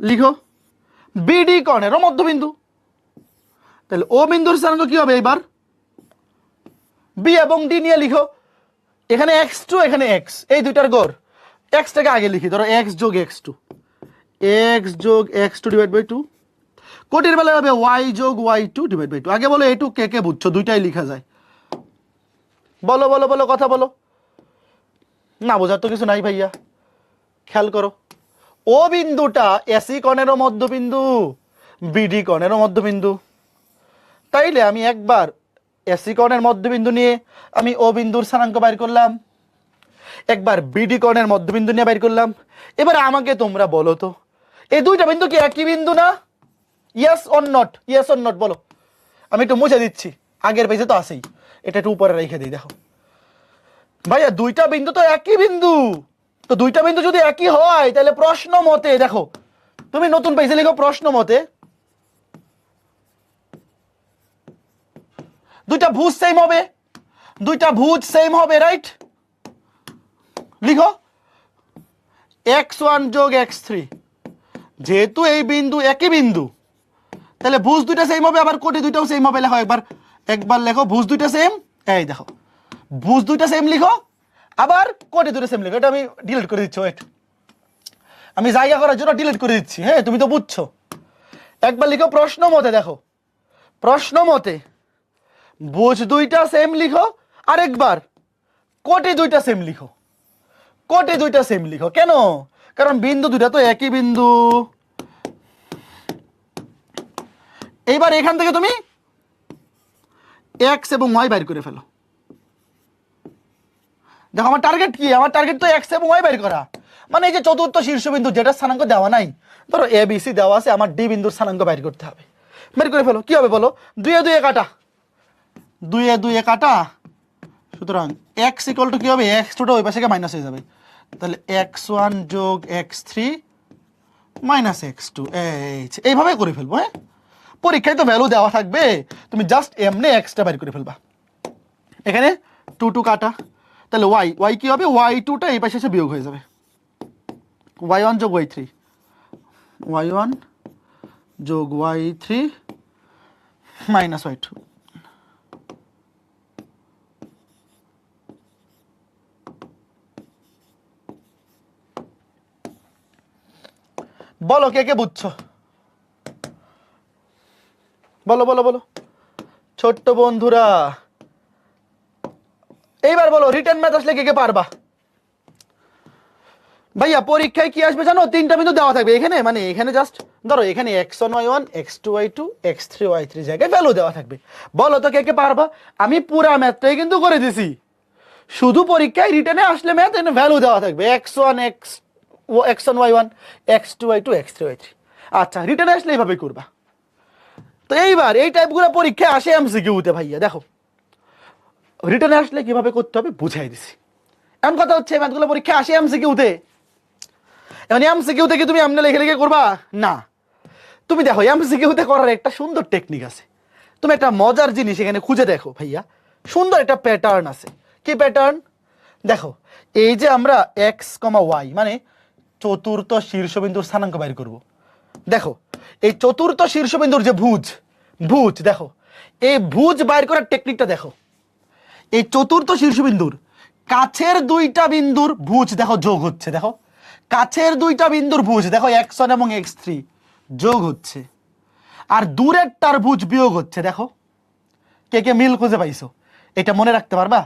লিখো বিডি কর্ণেরও মধ্যবিন্দু। তাহলে ও বিন্দুর স্থানাঙ্ক কি হবে? এবার বি এবং ডি নিয়ে লিখো, এখানে x2 এখানে x, এই দুইটার গড়, xটাকে আগে লিখি, ধরো x যোগ x2 ডিভাইড বাই 2, কোটির বেলায় হবে y যোগ y2 ডিভাইড বাই 2। আগে বলো এইটু কে কে বুঝছো? দুইটাই লিখা যায়, বলো বলো বলো, কথা বলো। না বোঝার তো কিছু নাই ভাইয়া, খেয়াল করো, ও বিন্দুটা এসি কর্ণেরও মধ্যবিন্দু, বিডি কর্ণেরও মধ্যবিন্দু। তাইলে আমি একবার এসি কর্ণের মধ্যবিন্দু নিয়ে আমি ও বিন্দুর স্থানাঙ্ক বাইর করলাম, একবার বিডি কোণের মধ্যবিন্দু নিয়ে বাইর করলাম। এবার আমাকে তোমরা বলো তো এই দুইটা বিন্দু কি একই বিন্দু না? Yes or not, yes or not বলো। আমি একটু মুছে দিচ্ছি, আগের পেজে তো আছেই, এটা একটু উপরে রেখে দিই। দেখো ভাইয়া দুইটা বিন্দু তো একই বিন্দু, তো দুইটা বিন্দু যদি একই হয় তাহলে প্রশ্ন মতে দেখো, তুমি নতুন পেজে লিখো প্রশ্ন মতে দুইটা ভুজ সেম হবে, দুইটা ভুজ সেম হবে, রাইট? লিখো x1 যোগ x3, যেহেতু এই বিন্দু একই বিন্দু তাহলে ভুজ দুইটা সেম হবে, আবার কোটি দুইটাও সেম হবে। লেখো একবার, একবার লেখো ভুজ দুইটা সেম, এই দেখো ভুজ দুইটা সেম লিখো, আবার কোটি দুইটা সেম লিখো। এটা আমি ডিলিট করে দিচ্ছি, ওয়েট, আমি জায়গা করার জন্য ডিলিট করে দিচ্ছি। হ্যাঁ তুমি তো বুঝছো। একবার লিখো প্রশ্ন মতে, দেখো প্রশ্ন মতে ভুজ দুইটা সেম লিখো, আরেকবার কোটি দুইটা সেম লিখো, কোটি দুইটা সেম লিখো। কেন? কারণ বিন্দু দুইটা তো একই বিন্দু। এইবার এখান থেকে তুমি এক্স এবং ওয়াই বাইর করে ফেলো। দেখো আমার টার্গেট কি? আমার টার্গেট তো এক্স এবং ওয়াই বাইর করা, মানে এই যে চতুর্থ শীর্ষবিন্দু যেটা স্থানাঙ্ক দেওয়া নাই, ধরো এ বি সি দেওয়া আছে, আমার ডি বিন্দুর স্থানাঙ্ক বাইর করতে হবে। বের করে ফেলো। কি হবে বলো? দুয়ে দুয়ে কাটা, দুয়ে দুয়ে কাটা, সুতরাং এক্স ইকুয়াল টু কি হবে? এক্স টুটা ওই পাশে মাইনাস হয়ে যাবে, তাহলে x1 যোগ x3 মাইনাস x2, এইভাবে করে ফেলবো। হ্যাঁ পরীক্ষায় তো ভ্যালু দেওয়া থাকবে, তুমি জাস্ট এমনি এক্সটা বাইর করে ফেলবা। এখানে 2 2 কাটা, তাহলে ওয়াই, ওয়াই কি হবে? y2টা এই পাশে এসে বিয়োগ হয়ে যাবে, y1 যোগ y3, y1 যোগ y3 মাইনাস y2। বলো কে কে বুঝছো? বলো বলো বলো ছোট্ট বন্ধুরা, এইবার বলো রিটেন ম্যাথ আসলে কে কে পারবা? ভাইয়া পরীক্ষায় কি আসবে জানো? তিনটা বিন্দু দেওয়া থাকবে এখানে, মানে এখানে জাস্ট ধরো এখানে x1 y1 x2 y2 x3 y3 জায়গায় ভ্যালু দেওয়া থাকবে। বলো তো কে কে পারবা? আমি পুরা ম্যাথটাই কিন্তু করে দিছি, শুধু পরীক্ষায় রিটেনে আসলে ম্যাথ এখানে ভ্যালু দেওয়া থাকবে x1 x1 y1 x2 y2 x3 y3। আচ্ছা রিটেনে আসলে এইভাবে করবা। তো এইবার এই টাইপগুলো পরীক্ষায় আসে এমসিকিউতে। ভাইয়া দেখো রিটেনে আসলে কিভাবে করতে হবে বুঝাই দিছি। এমন কথা হচ্ছে ম্যাথগুলো পরীক্ষায় আসে এমসিকিউতে, এখন এমসিকিউতে কি তুমি এমনি লিখে লিখে করবা? না, তুমি দেখো এমসিকিউতে করার একটা সুন্দর টেকনিক আছে। তুমি একটা মজার জিনিস এখানে খুঁজে দেখো ভাইয়া, সুন্দর একটা প্যাটার্ন আছে। কি প্যাটার্ন? দেখো এই যে আমরা এক্স কমা ওয়াই মানে চতুর্থ শীর্ষবিন্দুর স্থানাঙ্ক বাইর করব। দেখো এই চতুর্থ শীর্ষবিন্দুর যে ভুজ, ভুজ দেখো এই ভুজ বাইর করার টেকনিকটা দেখো। এই চতুর্থ শীর্ষবিন্দুর কাছের দুইটা বিন্দুর ভুজ দেখো যোগ হচ্ছে, দেখো কাছের দুইটা বিন্দুর ভুজ দেখো x1 এবং x3 যোগ হচ্ছে, আর দূরের তার ভুজ বিয়োগ হচ্ছে। দেখো কে কে মিল খুঁজে পাইছো? এটা মনে রাখতে পারবা?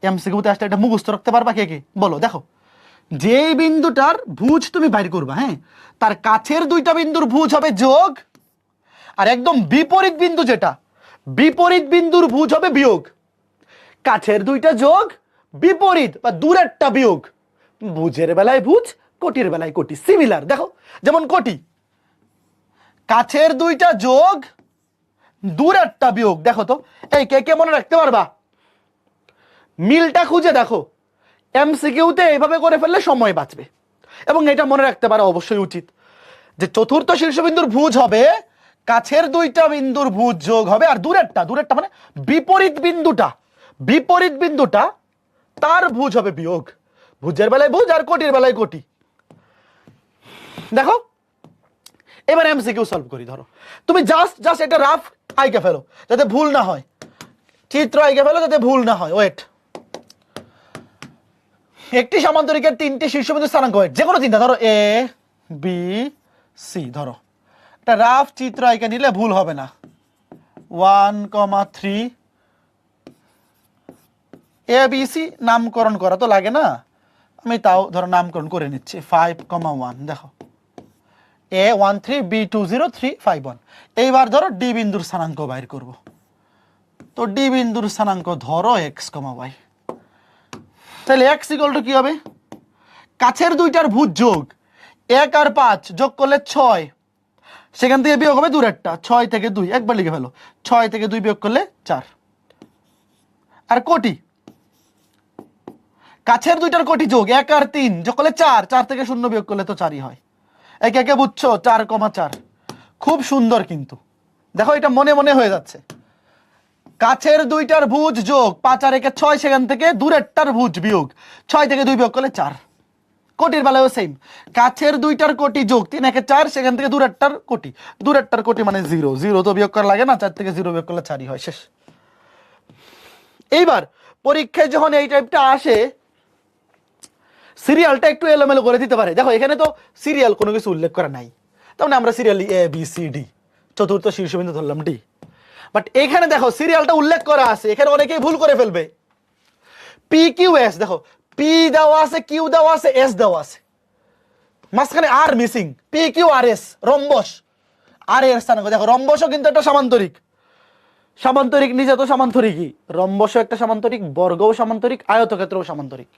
এমসিকিউতে আসলে এটা মুখস্থ রাখতে পারবা কে কে? বলো। দেখো যেই বিন্দুটার ভুজ তুমি বাইর করবা, হ্যাঁ তার কাছের দুইটা বিন্দুর ভুজ হবে যোগ, আর একদম বিপরীত বিন্দু যেটা, বিপরীত বিন্দুর ভুজ হবে বিয়োগ। কাছের দুইটা যোগ, বিপরীত বা দূরেরটা বিয়োগ। ভুজের বেলায় ভুজ, কোটির বেলায় কোটি, সিমিলার। দেখো যেমন কোটি, কাছের দুইটা যোগ, দূরেরটা বিয়োগ। দেখো তো এই কে কে মনে রাখতে পারবা? মিলটা খুঁজে দেখো। এমসিকিউতে এইভাবে করে ফেললে সময় বাঁচবে, এবং এটা মনে রাখতে পারা অবশ্যই উচিত যে চতুর্থ শীর্ষবিন্দুর ভুজ হবে কাছের দুইটা বিন্দুর ভুজ যোগ হবে, আর দূরেরটা, দূরেরটা মানে বিপরীত বিন্দুটা, বিপরীত বিন্দুটা তার ভুজ হবে বিয়োগ। ভুজের বেলায় ভুজ আর কোটির বেলায় কোটি। দেখো এবার এমসিকিউ সলভ করি। ধরো তুমি জাস্ট জাস্ট এটা রাফ আইকে ফেলো যাতে ভুল না হয়, চিত্র আইকে ফেলো যাতে ভুল না হয়। ওয়েট, একটি সমান্তরিকের তিনটি শীর্ষবিন্দু স্থানাঙ্ক, ওয়েট যে কোনো তিনটা, ধরো এ বি সি, ধরো একটা রাফ চিত্র আইকে নিলে ভুল হবে না। 1,3 এ বি সি নামকরণ করা তো লাগে না, আমি তাও ধরো নামকরণ করে নিচ্ছি। 5,1 দেখো A13 B20 351। এইবার ধরো ডি বিন্দুর স্থানাঙ্ক বাইর করব। তো ডি বিন্দুর স্থানাঙ্ক ধরো x, y। তাহলে x ইকুয়াল টু কি হবে, কাছের দুইটার ভুজ যোগ 1 আর 5 যোগ করলে 6, সেখান থেকে বিয়োগ হবে দূরেরটা 6 থেকে 2, একবার লিখে ফেলো, 6 থেকে 2 বিয়োগ করলে 4। আর কোটি, কাছের দুইটার কোটি যোগ 1 আর 3 যোগ করলে 4, 4 থেকে 0 বিয়োগ করলে তো 4ই হয়। একে একে বুঝছো, 4,4। খুব সুন্দর, কিন্তু দেখো এটা মনে মনে হয়ে যাচ্ছে। কাছের দুইটার ভুজ যোগ 5 আর 1 6, সেখান থেকে দূরেরটার ভুজ বিয়োগ 6 থেকে 2 বিয়োগ করলে 4। কোটির বেলায়ও সেম, কাছের দুইটার কোটি যোগ 3 1 4, সেখান থেকে দূরেরটার কোটি মানে 0, 0 তো বিয়োগ করা লাগে না, 4 থেকে 0 বিয়োগ করলে 4ই হয়, শেষ। এইবার পরীক্ষায় যখন এই টাইপটা আসে, সিরিয়ালটা একটু এলোমেলো করে দিতে পারে। দেখো এখানে তো সিরিয়াল কোনো কিছু উল্লেখ করা নাই, তার মানে আমরা serial A B C D, চতুর্থ শীর্ষবিন্দু ধরলাম ডি। বাট এখানে দেখো সিরিয়ালটা উল্লেখ করা আছে, এখানে অনেকেই ভুল করে ফেলবে। পি কিউ এস, দেখো পি দেওয়া আছে, কিউ দেওয়া আছে, এস দেওয়া আছে, মাঝখানে আর missing. P Q R S, rhombus, আর এর স্থানাঙ্ক। দেখো রম্বসও কিন্তু একটা সামান্তরিক, সামান্তরিক নিজে তো সামান্তরিকই, রম্বসও একটা সামান্তরিক, বর্গও সামান্তরিক, আয়তক্ষেত্রও সামান্তরিক।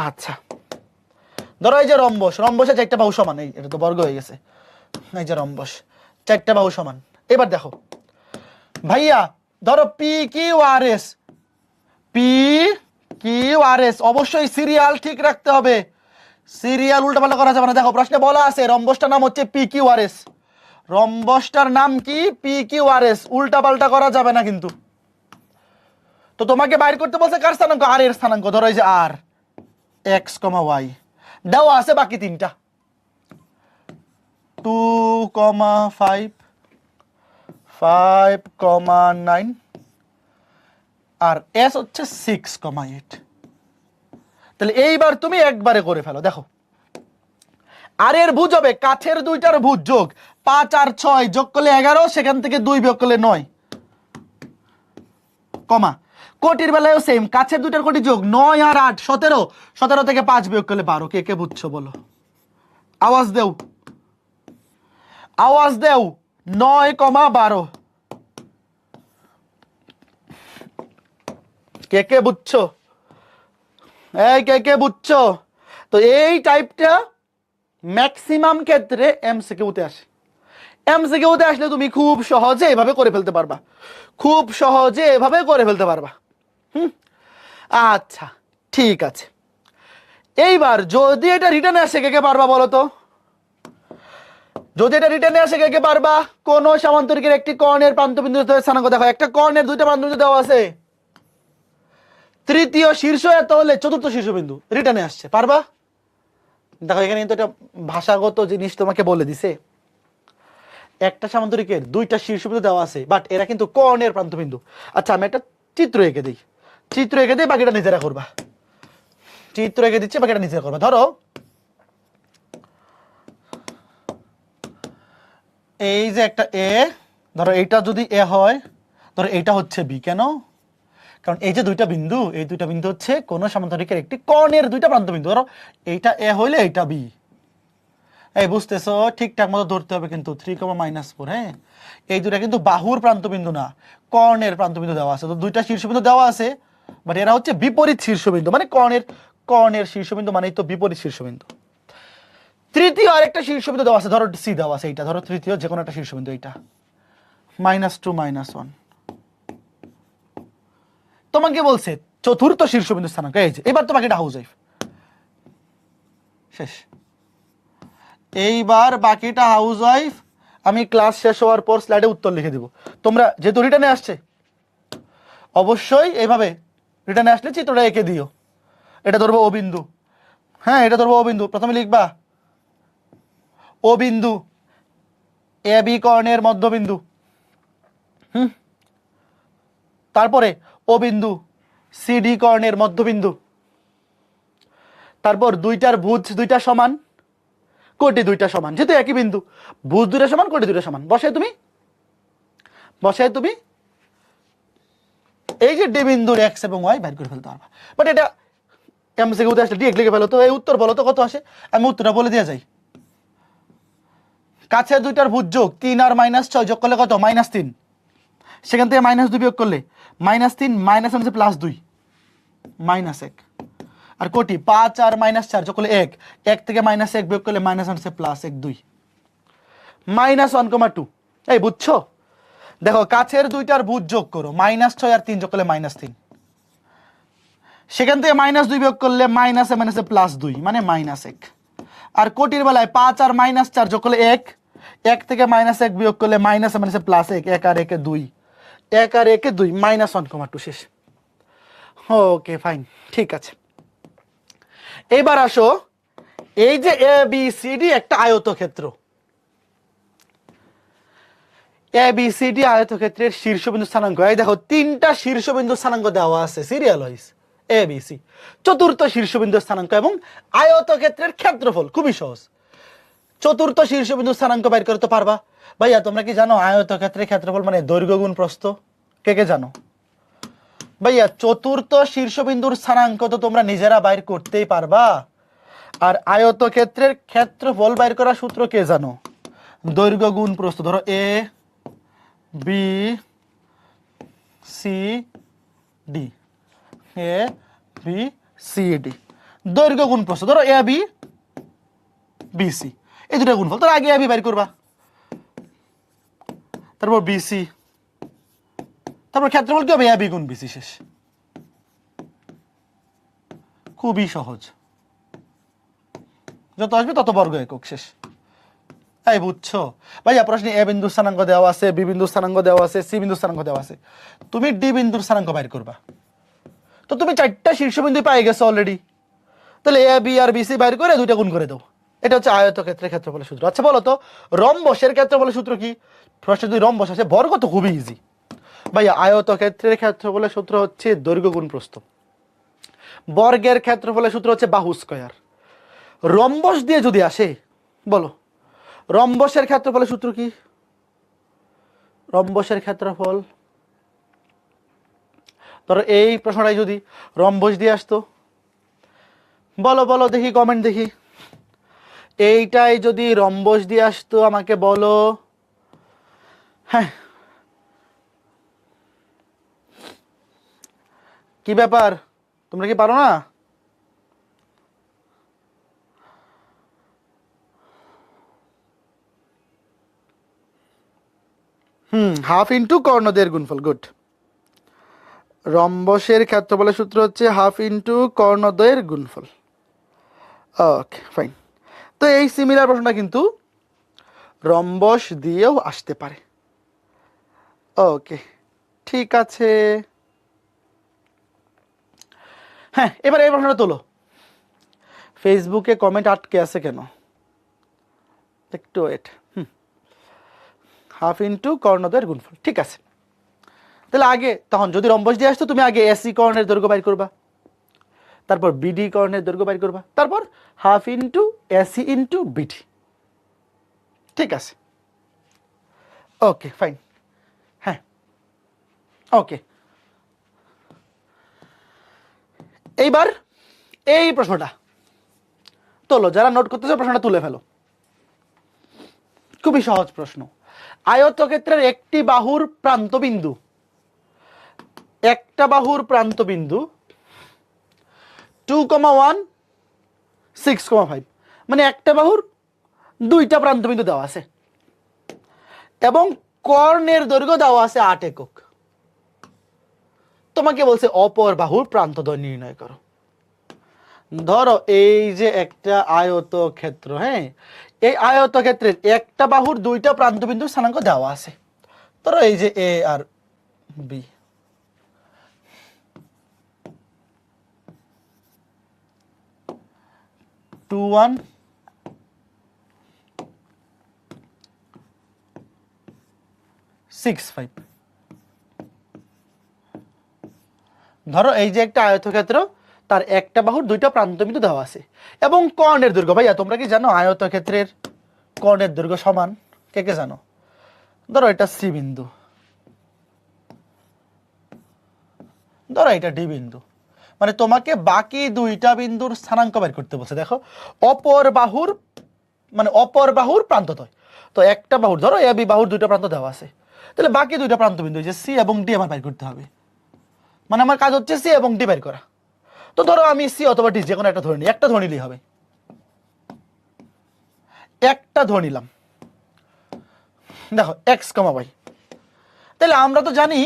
আচ্ছা ধরো এই যে রম্বস, রম্বসে 4টা বাহু সমান, এই এটা তো বর্গ হয়ে গেছে, এই যে রম্বস 4টা বাহু সমান। এবার দেখো ভাইয়া, ধরো P Q R S, P Q R S, অবশ্যই সিরিয়াল ঠিক রাখতে হবে, সিরিয়াল উল্টাপাল্টা করা যাবে না। দেখো প্রশ্নে বলা আছে রম্বসটার নাম হচ্ছে পি কিউ আর এস, রম্বসটার নাম কি পি কিউ আর এস, উল্টাপাল্টা করা যাবে না কিন্তু। তো তোমাকে বাইর করতে বলছে কার স্থানাঙ্ক, আর এর স্থানাঙ্ক। ধরো এই যে আর এক্স কমা ওয়াই দেওয়া আছে, বাকি তিনটা 2,5, 5,9 আর এস হচ্ছে 6,8। তাহলে এইবার তুমি একবারে করে ফেলো। দেখো আর এর ভুজ হবে কাছের দুইটার ভুজ যোগ 5 আর 6 যোগ করলে 11, সেখান থেকে 2 বিয়োগ করলে 9, কমা কোটির বেলায়ও সেম, কাছের দুইটার কোটি যোগ 9 আর 8 17, 17 থেকে 5 বিয়োগ করলে 12। কে কে বুঝছো বলো, আওয়াজ দেও, আওয়াজ দেও। 9,12, কে কে বুঝছো, এই কে কে বুঝছো? তো এই টাইপটা ম্যাক্সিমাম ক্ষেত্রে এমসিকিউতে আসে। এমসিকিউতে আসলে তুমি খুব সহজে এভাবে করে ফেলতে পারবা, খুব সহজে এভাবে করে ফেলতে পারবা। আচ্ছা ঠিক আছে, এইবার যদি এটা রিটার্নে আসে কে কে পারবা বলো তো? যদি এটা রিটার্নে আসে কে কে পারবা? কোন সামান্তরিকের একটি কর্ণের প্রান্তবিন্দু স্থানাঙ্ক, দেখো একটা কর্ণের দুইটা প্রান্তবিন্দু দেওয়া আছে, তৃতীয় শীর্ষ এত হলে চতুর্থ শীর্ষবিন্দু, রিটার্নে আসছে, পারবা? দেখো এখানে কিন্তু একটা ভাষাগত জিনিস তোমাকে বলে দিছে, একটা সামান্তরিকের দুইটা শীর্ষবিন্দু দেওয়া আছে, বাট এরা কিন্তু কর্ণের প্রান্তবিন্দু। আচ্ছা আমি একটা চিত্র এঁকে দিই, চিত্র এঁকে দিই, বাকিটা নিজেরা করবা, চিত্র এঁকে দিচ্ছি, বাকিটা নিজেরা করবা। ধরো এই যে একটা এ, ধরো এইটা যদি এ হয়, ধরো এইটা হচ্ছে বি, কেন? কারণ এই যে দুইটা বিন্দু, এই দুইটা বিন্দু হচ্ছে কোন সামান্তরিকের একটি কর্ণের দুইটা প্রান্তবিন্দু। ধরো এইটা এ হইলে এইটা বি, এই বুঝতেছো? ঠিকঠাক মতো ধরতে হবে কিন্তু, 3,-4, হ্যাঁ এই দুটা কিন্তু বাহুর প্রান্তবিন্দু না, কর্ণের প্রান্তবিন্দু দেওয়া আছে। তো দুইটা শীর্ষবিন্দু দেওয়া আছে, বাট এরা হচ্ছে বিপরীত শীর্ষবিন্দু, মানে কর্ণের শীর্ষবিন্দু মানেই তো বিপরীত শীর্ষবিন্দু। তৃতীয় আরেকটা শীর্ষবিন্দু দেওয়া আছে, ধরো সি দেওয়া আছে, এইটা ধরো তৃতীয় যে কোনো একটা শীর্ষবিন্দু, এইটা -2 -1, তোমাকে বলছে চতুর্থ শীর্ষবিন্দু স্থানাঙ্ক, এই যে এবার তোমাকে এটা হাউস ওয়াইফ, শেষ। এইবার বাকিটা হাউস ওয়াইফ, আমি ক্লাস শেষ হওয়ার পর স্লাইডে উত্তর লিখে দিব। তোমরা যেহেতু রিটার্নে আসছে, অবশ্যই এইভাবে রিটার্নে আসলে চিত্রটা এঁকে দিও। এটা ধরবো ও বিন্দু, হ্যাঁ এটা ধরবো ও বিন্দু, প্রথমে লিখবা ও বিন্দু, এ বি কর্ণের মধ্যবিন্দু, তারপরে ও বিন্দু, সি ডি কর্ণের মধ্যবিন্দু, তারপর দুইটার ভুজ দুইটা সমান, কোটি দুইটা সমান, যেহেতু একই বিন্দু, ভুজ দুইটা সমান, কোটি দুইটা সমান, বসায় তুমি এই যে ডি বিন্দুর এক্স এবং ওয়াই বের করে ফেলতে পারবা। বাট এটা এমসিকিউতে আসলে ডিরেক্ট লিখে ফেলো। তো এই উত্তর বলো তো কত আসে, আমি উত্তরটা বলে দিয়ে যাই। কাছের দুইটার ভুজ যোগ 3 আর -6 যোগ করলে কত? -3, সেখান থেকে -2 বিয়োগ করলে -3 - +2, -1, আর কোটি 5 আর -4 যোগ করলে 1, 1 থেকে -1 বিয়োগ করলে -1 হচ্ছে +1 2, -1,2। এই বুঝছো? দেখো কাছের দুইটার ভুজ যোগ করো, -6 আর 3 যোগ করলে -3, সেখান থেকে -2 বিয়োগ করলে মাইনাসে মাইনাসে +2 মানে -1। আর কোটির বেলায় 5 আর -4 যোগ করলে 1, 1 থেকে -1 বিয়োগ করলে মাইনাসে মাইনাসে +1, 1 আর 1 2, 1 আর 1 2, -1,2 শেষ। ওকে ফাইন, ঠিক আছে। এবার আসো, এই যে এ বি সি ডি একটা আয়তক্ষেত্র, এ বি সি ডি আয়তক্ষেত্রের শীর্ষবিন্দু স্থানাঙ্ক, এই দেখো 3টা শীর্ষবিন্দু স্থানাঙ্ক দেওয়া আছে serial wise, A B C. চতুর্থ শীর্ষবিন্দু স্থানাঙ্ক এবং আয়তক্ষেত্রের ক্ষেত্রফল খুবই সহজ। চতুর্থ শীর্ষবিন্দু স্থানাঙ্ক বের করতে পারবা? ভাইয়া তোমরা কি জানো আয়তক্ষেত্রের ক্ষেত্রফল মানে দৈর্ঘ্য গুণ প্রস্থ? কে কে জানো? ভাইয়া চতুর্থ শীর্ষবিন্দুর স্থানাঙ্ক তো তোমরা নিজেরা বাইর করতেই পারবা, আর আয়তক্ষেত্রের ক্ষেত্রফল বাইর করার সূত্র কে জানো? দৈর্ঘ্য গুণ প্রস্থ। ধরো A B C D, A B C D, দৈর্ঘ্য গুণ প্রস্থ। ধরো এ বি বি সি, এই দুটো গুণফল। তোর আগে এ বি বাইর করবা, তারপর বি সি, তারপর ক্ষেত্রফল কি হবে? এ বি গুণ বি সি, শেষ। খুবই সহজ, যত আসবে তত বর্গ একক, শেষ। এই বুঝছো ভাইয়া? প্রশ্নে এ বিন্দু স্থানাঙ্ক দেওয়া আছে, বি বিন্দু স্থানাঙ্ক দেওয়া আছে, সি বিন্দু স্থানাঙ্ক দেওয়া আছে, তুমি ডি বিন্দুর স্থানাঙ্ক বাইর করবা। তো তুমি 4টা শীর্ষবিন্দু পেয়ে গেছো অলরেডি, তাহলে A B R B C বাইর করে 2টা গুণ করে দাও। এটা হচ্ছে আয়তক্ষেত্রের ক্ষেত্রফলের সূত্র। আচ্ছা বলো তো রম্বসের ক্ষেত্রফলের সূত্র কি? প্রশ্নে যদি রম্বস আছে, বর্গ তো খুবই ইজি ভাইয়া। আয়তক্ষেত্রের ক্ষেত্রফলের সূত্র হচ্ছে দৈর্ঘ্য গুণ প্রস্থ, বর্গের ক্ষেত্রফলের সূত্র হচ্ছে বাহু স্কয়ার। রম্বস দিয়ে যদি আসে, বলো রম্বসের ক্ষেত্রফলের সূত্র কি? রম্বসের ক্ষেত্রফল, ধরো এই প্রশ্নটাই যদি রম্বস দিয়ে আসতো, বলো বলো দেখি, কমেন্ট দেখি। এইটাই যদি রম্বস দিয়ে আসতো আমাকে বলো। হ্যাঁ, কি ব্যাপার, তোমরা কি পারো না? হাফ ইন্টু কর্ণদ্বয়ের গুণফল, গুড। রম্বসের ক্ষেত্রফলের সূত্র হচ্ছে হাফ ইন্টু কর্ণদ্বয়ের গুণফল। Okay fine. তো এই সিমিলার প্রশ্নটা কিন্তু রম্বস দিয়েও আসতে পারে। ওকে ঠিক আছে। হ্যাঁ, এবার এই প্রশ্নটা তোলো। ফেসবুকে কমেন্ট আটকে আছে কেন? একটু ওয়েট। হাফ ইন্টু কর্ণদ্বয়ের গুণফল, ঠিক আছে। তাহলে আগে, তখন যদি রম্বস দিয়ে আসতো, তুমি আগে এসি কর্ণের দৈর্ঘ্য বাইর করবা, তারপর বিডি কর্ণের দৈর্ঘ্য বাইর করবা, তারপর half into AC into BD, ঠিক আছে। Okay fine. হ্যাঁ ওকে। এইবার এই প্রশ্নটা তোলো, যারা নোট করতেছো প্রশ্নটা তুলে ফেলো। খুবই সহজ প্রশ্ন। আয়তক্ষেত্রের একটি বাহুর প্রান্তবিন্দু, একটা বাহুর প্রান্তবিন্দু 2,1 6,5, মানে একটা বাহুর 2টা প্রান্তবিন্দু দেওয়া আছে এবং কর্ণের দৈর্ঘ্য দেওয়া আছে 8 একক। তোমাকে বলছে অপর বাহুর প্রান্তদ্বয় নির্ণয় করো। ধরো এই যে একটা আয়তক্ষেত্র, হ্যাঁ, এই আয়তক্ষেত্রের একটা বাহুর 2টা প্রান্তবিন্দু স্থানাঙ্ক দেওয়া আছে। ধরো এই যে এ আর বি, টু 1 6,5। ধরো এই যে একটা আয়তক্ষেত্র, তার একটা বাহুর 2টা প্রান্তবিন্দু দেওয়া আছে এবং কর্ণের দৈর্ঘ্য, ভাইয়া তোমরা কি জানো আয়তক্ষেত্রের কর্ণের দৈর্ঘ্য সমান? কে কে জানো? ধরো এটা সি বিন্দু, ধরো এটা ডি বিন্দু, মানে তোমাকে বাকি 2টা বিন্দুর স্থানাঙ্ক বের করতে বলছে। দেখো অপর বাহুর, মানে অপর বাহুর প্রান্তদ্বয়, তো একটা বাহুর, ধরো এ বি বাহুর 2টা প্রান্ত দেওয়া আছে, তাহলে বাকি 2টা প্রান্ত বিন্দু যে সি এবং ডি আমার বের করতে হবে। মানে আমার কাজ হচ্ছে সি এবং ডি বের করা। তো ধরো আমি সি অথবা ডি যে কোনো একটা ধরে নিই, একটা ধরে নিলেই হবে, একটা ধরে নিলাম। দেখো এক্স কমা ওয়াই, তাহলে আমরা তো জানি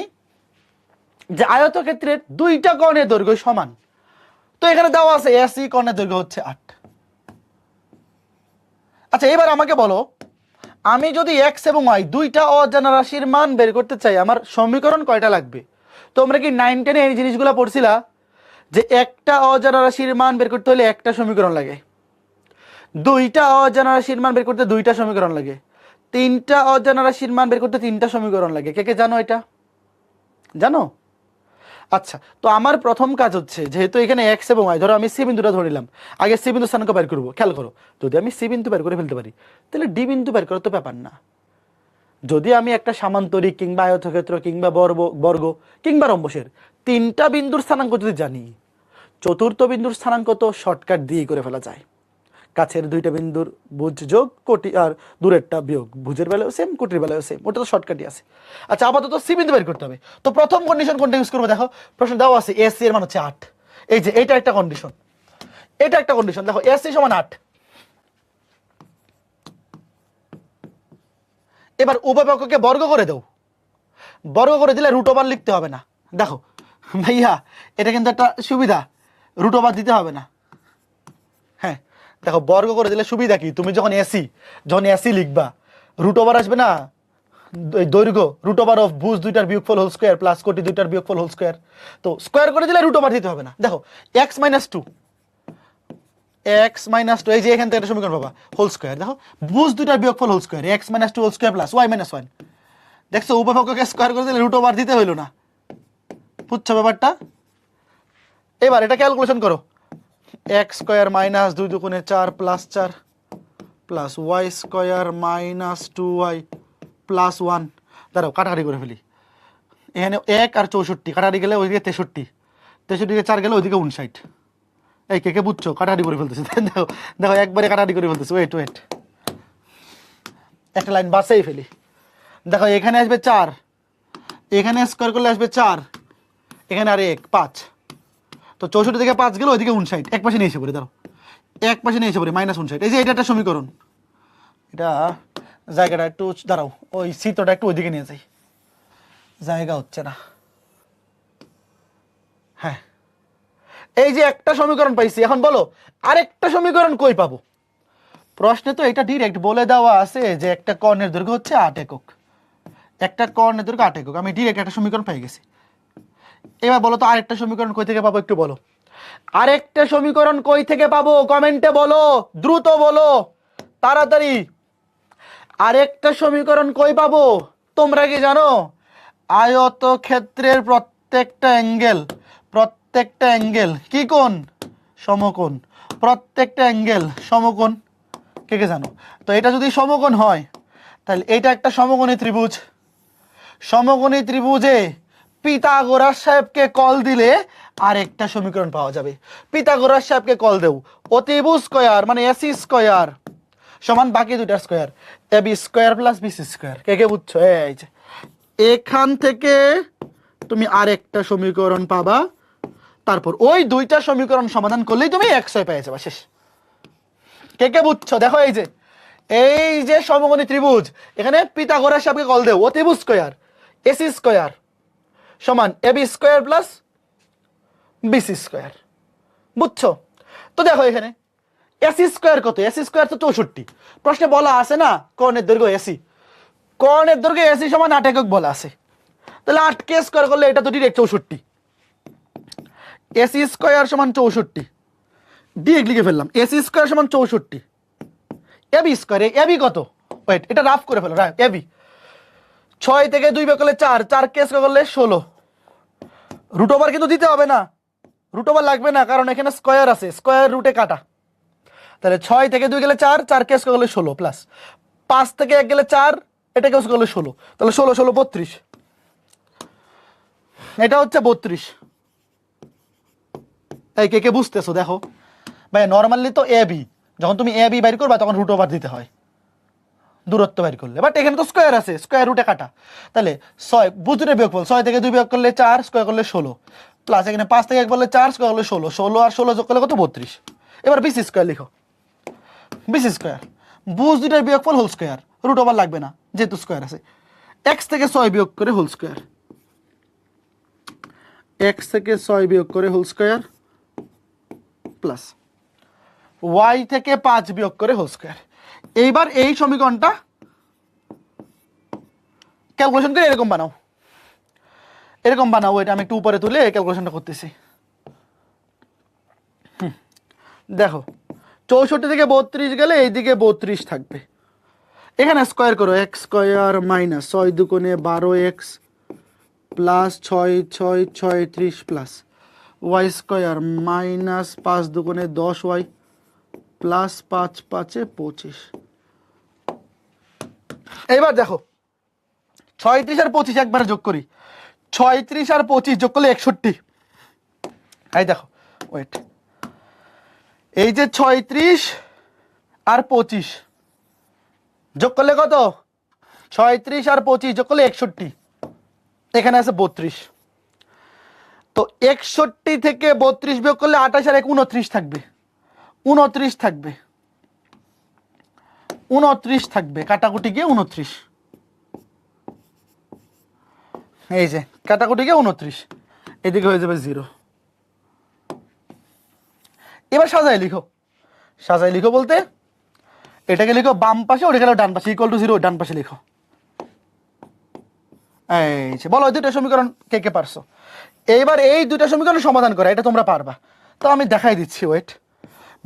যে আয়তক্ষেত্রের দুইটা কোণের দৈর্ঘ্য সমান। তো এখানে দেওয়া আছে এসি কোণের দৈর্ঘ্য হচ্ছে 8। আচ্ছা এবার আমাকে বলো, আমি যদি এক্স এবং ওয়াই দুইটা অজানা রাশির মান বের করতে চাই, আমার সমীকরণ কয়টা লাগবে? তোমরা কি 9 10 এই জিনিসগুলো পড়ছিলা যে একটা অজানা রাশির মান বের করতে হলে একটা সমীকরণ লাগে, দুইটা অজানা রাশির মান বের করতে দুইটা সমীকরণ লাগে, তিনটা অজানা রাশির মান বের করতে তিনটা সমীকরণ লাগে। কে কে জানো এটা? জানো? আচ্ছা, তো আমার প্রথম কাজ হচ্ছে, যেহেতু এখানে এক্স এবং ওয়াই, ধরো আমি সি বিন্দুটা ধরিলাম, আগে সি বিন্দু স্থানাঙ্ক বের করবো। খেয়াল করো, যদি আমি সি বিন্দু বের করে ফেলতে পারি তাহলে ডি বিন্দু বের করার তো ব্যাপার না। যদি আমি একটা সামান্তরিক কিংবা আয়তক্ষেত্র কিংবা বর্গ কিংবা রম্বসের তিনটা বিন্দুর স্থানাঙ্ক যদি জানি, চতুর্থ বিন্দুর স্থানাঙ্ক তো শর্টকাট দিয়ে করে ফেলা যায়। কাছের দুইটা বিন্দুর ভুজ যোগ কোটি আর দূরেরটা বিয়োগ, ভুজের বেলাও সেম কোটির বেলাও সেম, ওটা তো শর্টকাটই আছে। আচ্ছা আপাতত সি বিন্দু বের করতে হবে। তো প্রথম কন্ডিশন কোনটা ইউজ করবো? দেখো প্রশ্ন দেওয়া আছে এসি এর মান হচ্ছে 8। এই যে এটা একটা কন্ডিশন, এটা একটা কন্ডিশন। দেখো এসি সমান 8। এবার উভয় পক্ষকে বর্গ করে দাও, বর্গ করে দিলে রুট ওভার লিখতে হবে না। দেখো ভাইয়া এটা কিন্তু একটা সুবিধা, রুট ওভার দিতে হবে না। হ্যাঁ দেখো বর্গ করে দিলে সুবিধা কি, তুমি যখন এসি লিখবা রুট ওভার আসবে না, দৈর্ঘ্য রুট ওভার অফ ভুজ দুইটার বিয়োগফল হোল স্কয়ার প্লাস কোটি দুইটার বিয়োগফল হোল স্কয়ার। তো স্কয়ার করে দিলে রুট ওভার দিতে হবে না। দেখো এক্স মাইনাস টু এই যে এখান থেকে একটা সমীকরণ পাবা, হোল স্কয়ার। দেখো ভুজ দুইটার বিয়োগফল whole square, x minus two whole square plus y minus one. দেখছো উপপক্ষকে স্কয়ার করে দিলে রুট ওভার দিতে হইলো না। বুঝছো ব্যাপারটা? এবার এটা ক্যালকুলেশন করো, এক্স স্কয়ার মাইনাস 2 দুগুণে 4 plus 4 plus y square minus 2y plus 1। দাঁড়াও কাটাকাটি করে ফেলি, এখানে 1 আর 64 কাটাকাটি গেলে ওইদিকে 63, 63 4 গেলে ওইদিকে 59। এই কে কে বুঝছো? কাটাকাটি করে ফেলতেছে। দেখো দেখো একবারে কাটাকাটি করে ফেলতেছে। ওয়েট একটা লাইন বাসেই ফেলি। দেখো এখানে আসবে 4, এখানে স্কয়ার করলে আসবে 4, এখানে আর 1 5। তো 64 থেকে 5 গেলে ওইদিকে 59, এক পাশে নিয়ে এসে পড়ি। দাঁড়াও এক পাশে নিয়ে এসে পড়ি -59। এই যে এটা একটা সমীকরণ, এটা জায়গাটা একটু দাঁড়াও, ওই চিত্রটা একটু ওইদিকে নিয়ে যাই, জায়গা হচ্ছে না। হ্যাঁ এই যে একটা সমীকরণ পাইছি, এখন বলো আরেকটা সমীকরণ কই পাবো? প্রশ্নে তো এটা ডিরেক্ট বলে দেওয়া আছে যে একটা কর্ণের দৈর্ঘ্য হচ্ছে 8 একক, একটা কর্ণের দৈর্ঘ্য 8 একক। আমি ডিরেক্ট একটা সমীকরণ পেয়ে গেছি। এবার বলো তো আরেকটা সমীকরণ কই থেকে পাবো? একটু বলো আরেকটা সমীকরণ কই থেকে পাবো, কমেন্টে বলো, দ্রুত বলো, তাড়াতাড়ি। আরেকটা সমীকরণ কই পাবো? তোমরা কি জানো আয়তক্ষেত্রের প্রত্যেকটা অ্যাঙ্গেল কি কোণ? সমকোণ। প্রত্যেকটা অ্যাঙ্গেল সমকোণ। কে কে জানো? তো এটা যদি সমকোণ হয় তাহলে এটা একটা সমকোণী ত্রিভুজ। সমকোণী ত্রিভুজে পিথাগোরাস সাহেবকে কল দিলে আরেকটা সমীকরণ পাওয়া যাবে। পিথাগোরাস সাহেবকে কল দেও, অতিভুজ স্কয়ার মানে এসি স্কয়ার সমান বাকি দুইটার square, AB square plus BC square. কে কে বুঝছো? এই যে এখান থেকে তুমি আরেকটা সমীকরণ পাবা, তারপর ওই দুইটা সমীকরণ সমাধান করলেই তুমি এক্স ওয়াই পেয়ে যাবে, শেষ। কে কে বুঝছো? দেখো এই যে সমকোণী ত্রিভুজ, এখানে পিথাগোরাস সাহেবকে কল দেও, অতিভুজ স্কয়ার এসি স্কয়ার সমান AB square plus BC square. বুঝছো? তো দেখো এখানে এসি স্কয়ার কত? এসি স্কয়ার তো 64। প্রশ্নে বলা আছে না কর্ণের দৈর্ঘ্য এসি, কর্ণের দৈর্ঘ্য এসি সমান 8 একক বলা আছে। তাহলে 8 কে স্কয়ার করলে এটা তো ডিরেক্ট 64। এসি স্কয়ার সমান 64, ডিরেক্ট লিখে ফেললাম এসি স্কয়ার সমান 64। এবি স্কয়ার, এবি কত? ওয়েট এটা রাফ করে ফেলো, এবি 6 থেকে 2 বিয়োগ করলে 4, 4 কে স্কয়ার করলে 16। রুট ওভার কিন্তু দিতে হবে না, রুট ওভার লাগবে না, কারণ এখানে স্কয়ার আছে, স্কয়ার রুটে কাটা। তাহলে 6 থেকে 2 গেলে 4, 4 কে স্কয়ার করলে 16 প্লাস 5 থেকে 1 গেলে 4, এটাকে স্কয়ার করলে 16, তাহলে 16 16 32। এটা হচ্ছে 32। এই কে কে বুঝতেছো? দেখো ভাই নরমালি তো এবি, যখন তুমি এবি বাইর করবা তখন রুট ওভার দিতে হয় দূরত্ব বাইর করলে, বাট এখানে তো স্কয়ার আছে, স্কয়ার রুটে কাটা। তাহলে 6 বুঝুরে বিয়োগফল, 6 থেকে 2 বিয়োগ করলে 4, স্কয়ার করলে 16 প্লাস এখানে 5 থেকে 1 বললে 4, স্কয়ার হলো 16, 16 আর 16 যোগ করলে কত 32। এবার বিসি স্কয়ার লিখো, বিসি স্কয়ার বুঝ দুইটার বিয়োগফল হোল স্কয়ার, রুট ওভার লাগবে না যেহেতু স্কয়ার আছে। এক্স থেকে 6 বিয়োগ করে হোল স্কয়ার, এক্স থেকে 6 বিয়োগ করে হোল স্কয়ার প্লাস ওয়াই থেকে 5 বিয়োগ করে হোল স্কয়ার। এইবার এই সমীকরণটা ক্যালকুলেশন করে এরকম বানাও, এরকম বানাও। এটা আমি একটু উপরে তুলে ক্যালকুলেশনটা করতেছি। দেখো 64 থেকে 32 গেলে এইদিকে 32 থাকবে, এখানে স্কয়ার করো, এক্স স্কয়ার মাইনাস 6 দুগুণে 12x plus 6 6 36 plus y square minus 5 দুগুণে 10y প্লাস 5 5 25। এবার দেখো 36 আর 25 একবারে যোগ করি, 36 আর 25 যোগ করলে 61। এই দেখো ওয়েট, এই যে 36 আর 25 যোগ করলে কত, 36 আর 25 যোগ করলে 61, এখানে আছে 32। তো 61 থেকে 32 বিয়োগ করলে 28 আর 1 29 থাকবে, 29 থাকবে, 29 থাকবে, কাটাকুটি গিয়ে 29, এই যে কাটাকুটি গিয়ে 29, এদিকে হয়ে যাবে 0। এবার সাজাই লিখো, সাজাই লিখো বলতে এটাকে লিখো বাম পাশে, ওটা গেল ডান পাশে, ইকুয়াল টু 0 ডান পাশে লিখো। এই যে বলো, এই দুটো সমীকরণ কে কে পারছো? এইবার এই দুটো সমীকরণ সমাধান করা, এটা তোমরা পারবা, তো আমি দেখাই দিচ্ছি। ওয়েট,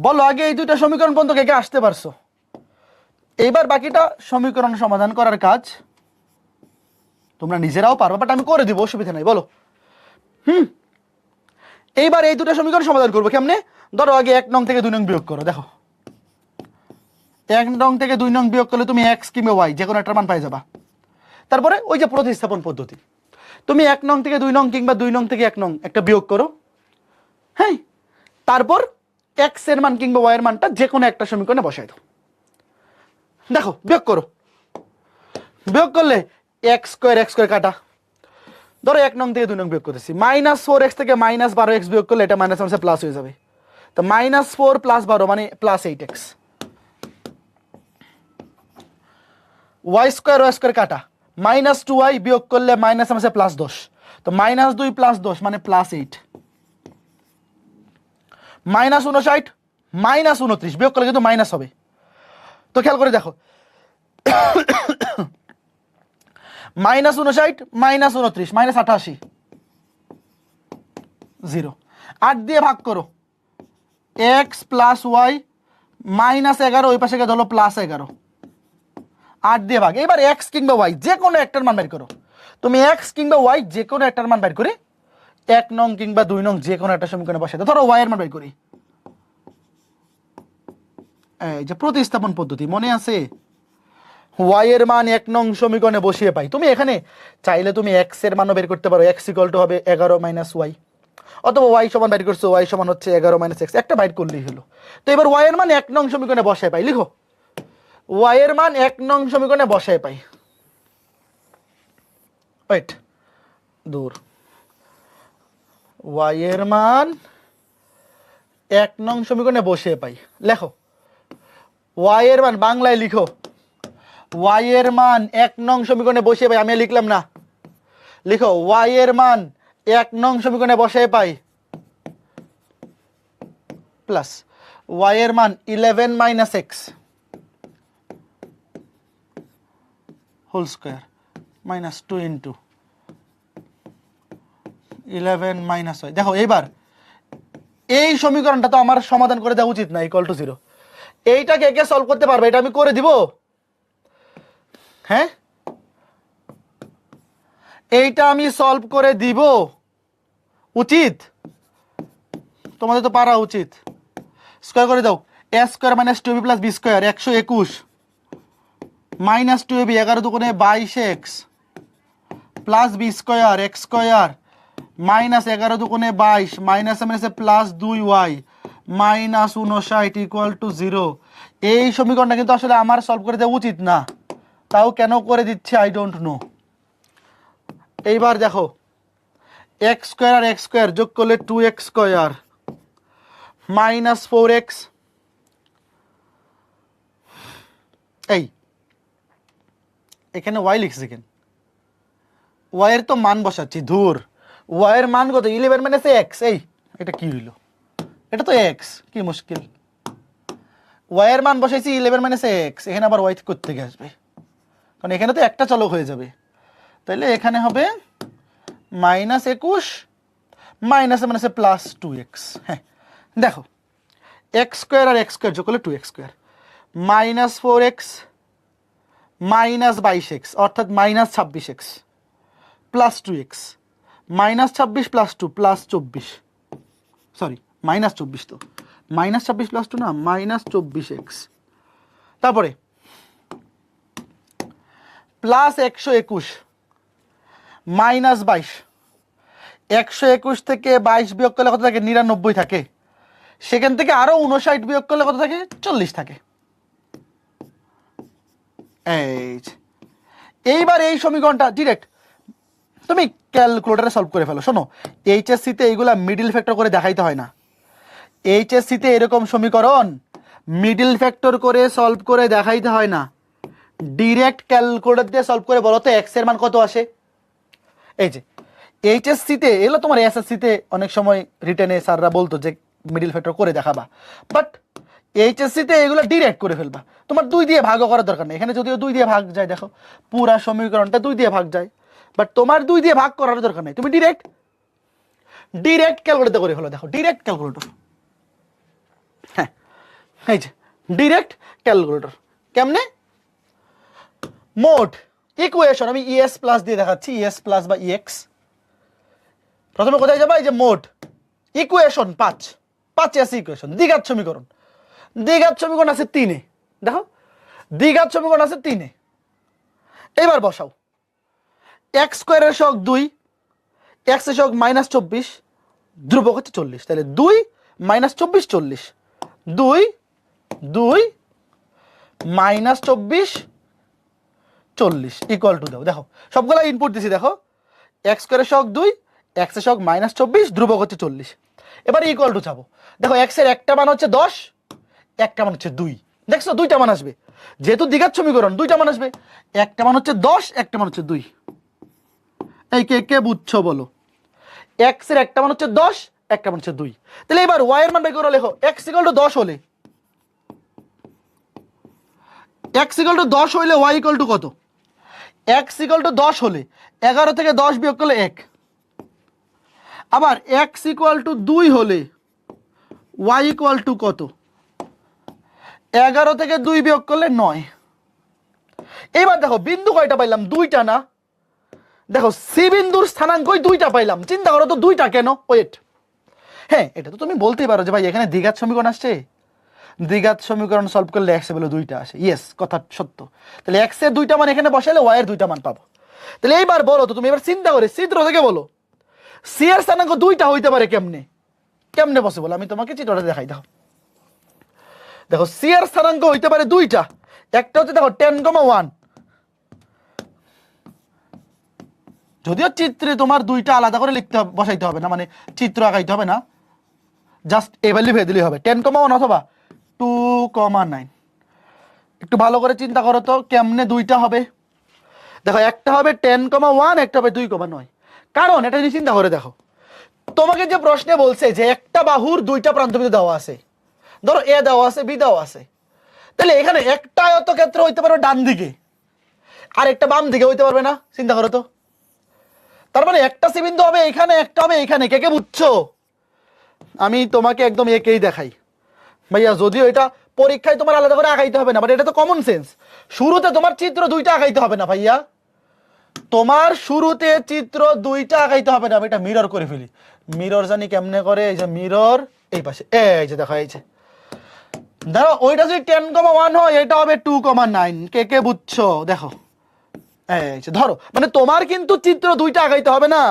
বলো আগে এই দুটো সমীকরণ পর্যন্ত কে কে আসতে পারছো? এইবার বাকিটা সমীকরণ সমাধান করার কাজ তোমরা নিজেরাও পারবা, বাট আমি করে দিব, অসুবিধা নাই। বলো। এইবার এই দুটো সমীকরণ সমাধান করবো কেমনে? ধরো আগে 1 নং থেকে 2 নং বিয়োগ করো। দেখো 1 নং থেকে 2 নং বিয়োগ করলে তুমি এক্স কিংবা ওয়াই যে কোনো একটা মান পাই যাবা। তারপরে ওই যে প্রতিস্থাপন পদ্ধতি, তুমি 1 নং থেকে 2 নং কিংবা 2 নং থেকে 1 নং একটা বিয়োগ করো, হ্যাঁ, তারপর এক্স এর মান কিংবা ওয়াই এর মানটা যে কোনো একটা সমীকরণে বসাই দাও। দেখো বিয়োগ করো, বিয়োগ করলে এক্স স্কোয়ার কাটা, ধরো 1 নং থেকে 2 নং বিয়োগ করতেছি, -4x থেকে -12x বিয়োগ করলে এটা মাইনাস মাইনাসে প্লাস হয়ে যাবে। তো -4 + 12 মানে +8x, ওয়াই স্কোয়ার কাটা, -2y বিয়োগ করলে মাইনাস মাইনাসে +10, তো -2 + 10 মানে +8, -59 -29 বিয়োগ করলে কিন্তু মাইনাস হবে। তো খেয়াল করে দেখো, -59 -29 -88, 0, 8 দিয়ে ভাগ করো, x + y -11, ওই পাশে গিয়ে ধরো +11, 8 দিয়ে ভাগ। এবার x কিংবা y যে কোনো একটার মান বের করো, তুমি x কিংবা y যে কোনো একটার মান বের করে 1 নং কিংবা 2 নং যে কোনো একটা সমীকরণে বসাই দাও। ধরো y এর মান বের করি, এই যে প্রতিস্থাপন পদ্ধতি মনে আছে, y এর মান 1 নং সমীকরণে বসিয়ে পাই। তুমি এখানে চাইলে তুমি x এর মানও বের করতে পারো, x = হবে 11 - y, অথবা y সমান বাইর করছো, y সমান হচ্ছে 11 - x, একটা বাইর করলেই হলো। তো এবার y এর মান 1 নং সমীকরণে বসায় পাই, লিখো y এর মান 1 নং সমীকরণে বসায় পাই। ওয়েট, দূর, y এর মান 1 নং সমীকরণে বসিয়ে পাই, লেখো y এর মান বাংলায় লিখো, y এর মান 1 নং সমীকরণে বসিয়ে পাই, আমি লিখলাম না, লিখো y এর মান 1 নং সমীকরণে বসায় পাই প্লাস y এর মান 11 - x হোল স্কয়ার -2 * 11 - y। দেখো এইবার এই সমীকরণটা তো আমার সমাধান করে দেওয়া উচিত না, = 0। এইটাকে কে সলভ করতে পারবে? এটা আমি করে দিব, হ্যাঁ, এইটা আমি সলভ করে দিব, উচিত, তোমাদের তো পারা উচিত। স্কয়ার করে দাও, a square - 2b + b square 121 -2ab 11 দুগুণে 22x plus b square x square -11 দুগুণে 22 মাইনাস মাইনাসে +2y -59 = 0। এই সমীকরণটা কিন্তু আসলে আমার সলভ করে দেওয়া উচিত না, তাও কেন করে দিচ্ছে আই ডোন্ট নো। এইবার দেখো এক্স স্কোয়ার আর এক্স স্কোয়ার যোগ করলে 2x স্কোয়ার মাইনাস 4x। এই এখানে ওয়াই লিখছি কেন? ওয়াই এর তো মান বসাচ্ছি, ধুর। ওয়াই এর মান কত? 11 মাইনাস এক্স। এই এটা কি হইল? এটা তো এক্স, কি মুশকিল। ওয়াই এর মান বসাইছি 11 মাইনাস এক্স, এখানে আবার ওয়াই কোত্থেকে আসবে? কারণ এখানে তো একটা চলক হয়ে যাবে, তাহলে এখানে হবে -21 মাইনাসে মাইনাসে +2x। হ্যাঁ দেখো, এক্স স্কোয়ার আর এক্স স্কোয়ার যোগ করলে 2x স্কোয়ার -4x -22x অর্থাৎ -26x +2x -26 + 2 +24, সরি -24, তো -26 + 2 না -24x। তারপরে +121 -22, 121 থেকে 22 বিয়োগ করলে কত থাকে? 99 থাকে। সেখান থেকে আরো 59 বিয়োগ করলে কত থাকে? 40 থাকে। এইবার এই সমীকরণটা ডিরেক্ট তুমি ক্যালকুলেটরে সলভ করে ফেলো। শোনো, এইচএসসিতে এইগুলা মিডল ফ্যাক্টর করে দেখাইতে হয় না। এইচএসসিতে এরকম সমীকরণ মিডল ফ্যাক্টর করে সলভ করে দেখাইতে হয় না, ডিরেক্ট ক্যালকুলেটর দিয়ে সলভ করে বলো তো এক্স এর মান কত আসে। এই যে এইচএসসিতে এগুলো তোমার এসএসসিতে অনেক সময় রিটেনে স্যাররা বলতো যে মিডল ফ্যাক্টর করে দেখাবা, বাট এইচএসসিতে এগুলো ডিরেক্ট করে ফেলবা। তোমার 2 দিয়ে ভাগও করার দরকার নেই। এখানে যদিও 2 দিয়ে ভাগ যায়, দেখো পুরা সমীকরণটা 2 দিয়ে ভাগ যায়, বাট তোমার 2 দিয়ে ভাগ করার দরকার নেই। তুমি ডিরেক্ট ক্যালকুলেটর করে ফেলো। দেখো ডিরেক্ট ক্যালকুলেটর, হ্যাঁ এই যে ডিরেক্ট ক্যালকুলেটর। কেমনে? মোড ইকুয়েশন আমি ইএস প্লাস দিয়ে দেখাচ্ছি, ইএস প্লাস বা ইএক্স। প্রথমে কোথায় যাবা? এই যে মোড ইকুয়েশন 5 আছে ইকুয়েশন, দ্বিঘাত সমীকরণ। দ্বিঘাত সমীকরণ আছে 3-এ, দেখো দ্বিঘাত সমীকরণ আছে 3-এ। এবার বসাও, এক্স স্কোয়ারের সহগ 2, এক্স এর সহগ -24, ধ্রুবক হচ্ছে 40, তাহলে 2 -24 40, 2 2 -24 40 ইকুয়াল টু দাও। দেখো সবগুলা ইনপুট দিছি, দেখো এক্স স্কোয়ারের সহগ 2, এক্স এর সহগ -24, ধ্রুবক হচ্ছে 40। এবারে ইকুয়াল টু চাবো। দেখো এক্স এর একটা মান হচ্ছে 10, একটা মান হচ্ছে 2, দেখছো দুইটা মান আসবে, যেহেতু দ্বিঘাত সমীকরণ দুইটা মান আসবে। একটা মান হচ্ছে 10, একটা মান হচ্ছে 2। এই কে কে বুঝছো বলো? এক্স এর একটা মান হচ্ছে 10, একটা মান হচ্ছে 2। তাহলে এবার ওয়াই এর মান বের করে লেখো। এক্স ইকুয়াল টু 10 হলে, এক্স ইকুয়াল টু 10 হইলে ওয়াই ইকুয়াল টু কত? এক্স ইকুয়াল টু 10 হলে 11 থেকে 10 বিয়োগ করলে 1। আবার এক্স ইকুয়াল টু 2 হলে ওয়াই ইকুয়াল টু কত? 11 থেকে 2 বিয়োগ করলে 9। এবার দেখো বিন্দু কয়টা পাইলাম? 2টা না? দেখো সি বিন্দুর স্থানাঙ্কই 2টা পাইলাম। চিন্তা করো তো 2টা কেন? ওয়েট, হ্যাঁ এটা তো তুমি বলতেই পারো যে ভাই এখানে দ্বিঘাত সমীকরণ আসছে, দ্বিঘাত সমীকরণ সলভ করলে এক্স এর ভ্যালু 2টা আসে। ইয়েস, কথা সত্য। তাহলে এক্স এর 2টা মান এখানে বসাইলে ওয়াই এর 2টা মান পাবো। তাহলে এইবার বলো তো তুমি, এবার চিন্তা করে চিত্র থেকে বলো সি এর স্থানাঙ্ক 2টা হইতে পারে কেমনে? কেমনে পসিবল? আমি তোমাকে চিত্রটা দেখাই। দাও, দেখো সি এর স্থানাঙ্ক হইতে পারে 2টা। একটা হচ্ছে দেখো 10,1, যদিও চিত্রে তোমার 2টা আলাদা করে লিখতে হবে, বসাইতে হবে না, মানে চিত্র আঁকাইতে হবে না, জাস্ট এ ভ্যালু ভেবে দিলেই হবে, 10,1 অথবা 2,9। একটু ভালো করে চিন্তা করো তো কেমনে 2টা হবে। দেখো একটা হবে 10,1, একটা হবে 2,9। কারণ এটা যদি চিন্তা করে দেখো, তোমাকে যে প্রশ্নে বলছে যে একটা বাহুর 2টা প্রান্তবিন্দু দেওয়া আছে, ধরো এ দেওয়া আছে, বি দেওয়া আছে, তাহলে এখানে একটা আয়তক্ষেত্র হইতে পারবে ডান দিকে আর একটা বাম দিকে হইতে পারবে না? চিন্তা করো তো। তার মানে একটা সি বিন্দু হবে এখানে, একটা হবে এখানে। কে কে বুঝছো? আমি তোমাকে একদম একেই দেখাই ভাইয়া, যদিও এটা পরীক্ষায় তোমার আলাদা করে আঁকাইতে হবে না, বাট এটা তো কমন সেন্স। শুরুতে তোমার চিত্র 2টা আঁকাইতে হবে না ভাইয়া, তোমার শুরুতে চিত্র 2টা আঁকাইতে হবে না। আমি এটা মিরর করে ফেলি। মিরর জানি কেমনে করে, এই যে মিরর এই পাশে, এই যে দেখো, এই যে ধরো ওইটা যদি 10,1 হয়, এটা হবে 2,9। কে কে বুঝছো? দেখো এই যে ধরো, মানে তোমার কিন্তু চিত্র 2টা আঁকাইতে হবে না,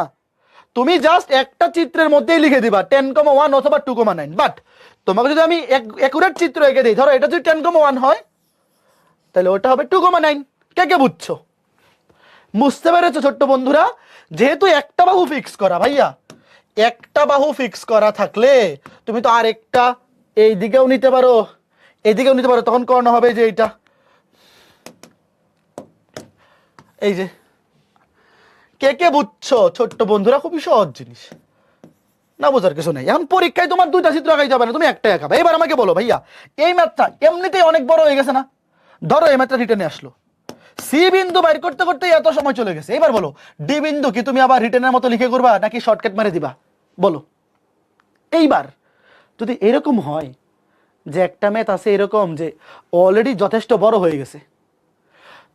তুমি জাস্ট একটা চিত্রের মধ্যেই লিখে দিবা 10,1 অথবা 2,9। বাট তোমাকে যদি আমি একুরেট চিত্র এঁকে দিই, ধরো এটা যদি 10,1 হয়, তাহলে ওটা হবে 2,9। কে কে বুঝছো? বুঝতে পেরেছো ছোট্ট বন্ধুরা? যেহেতু একটা বাহু ফিক্স করা ভাইয়া, একটা বাহু ফিক্স করা থাকলে তুমি তো আরেকটা এই দিকেও নিতে পারো, এদিকেও নিতে পারো, তখন কর্ণ হবে যে এইটা, এই যে। কে কে বুঝছো ছোট্ট বন্ধুরা? খুবই সহজ জিনিস, না বোঝার কিছু নেই। এখন পরীক্ষায় তোমার দুইটা চিত্র আঁকাই যাবে না, তুমি একটাই আঁকাবে। এবার আমাকে বলো ভাইয়া, এই ম্যাথটা এমনিতেই অনেক বড় হয়ে গেছে না? ধরো এই ম্যাথটা রিটেনে আসলো, সি বিন্দু বাইর করতে করতে এত সময় চলে গেছে। এবার বলো ডি বিন্দু কি তুমি আবার রিটেনের মতো লিখে করবা নাকি শর্টকাট মেরে দিবা? বলো। এইবার যদি এরকম হয় যে একটা ম্যাথ আছে এরকম যে অলরেডি যথেষ্ট বড় হয়ে গেছে,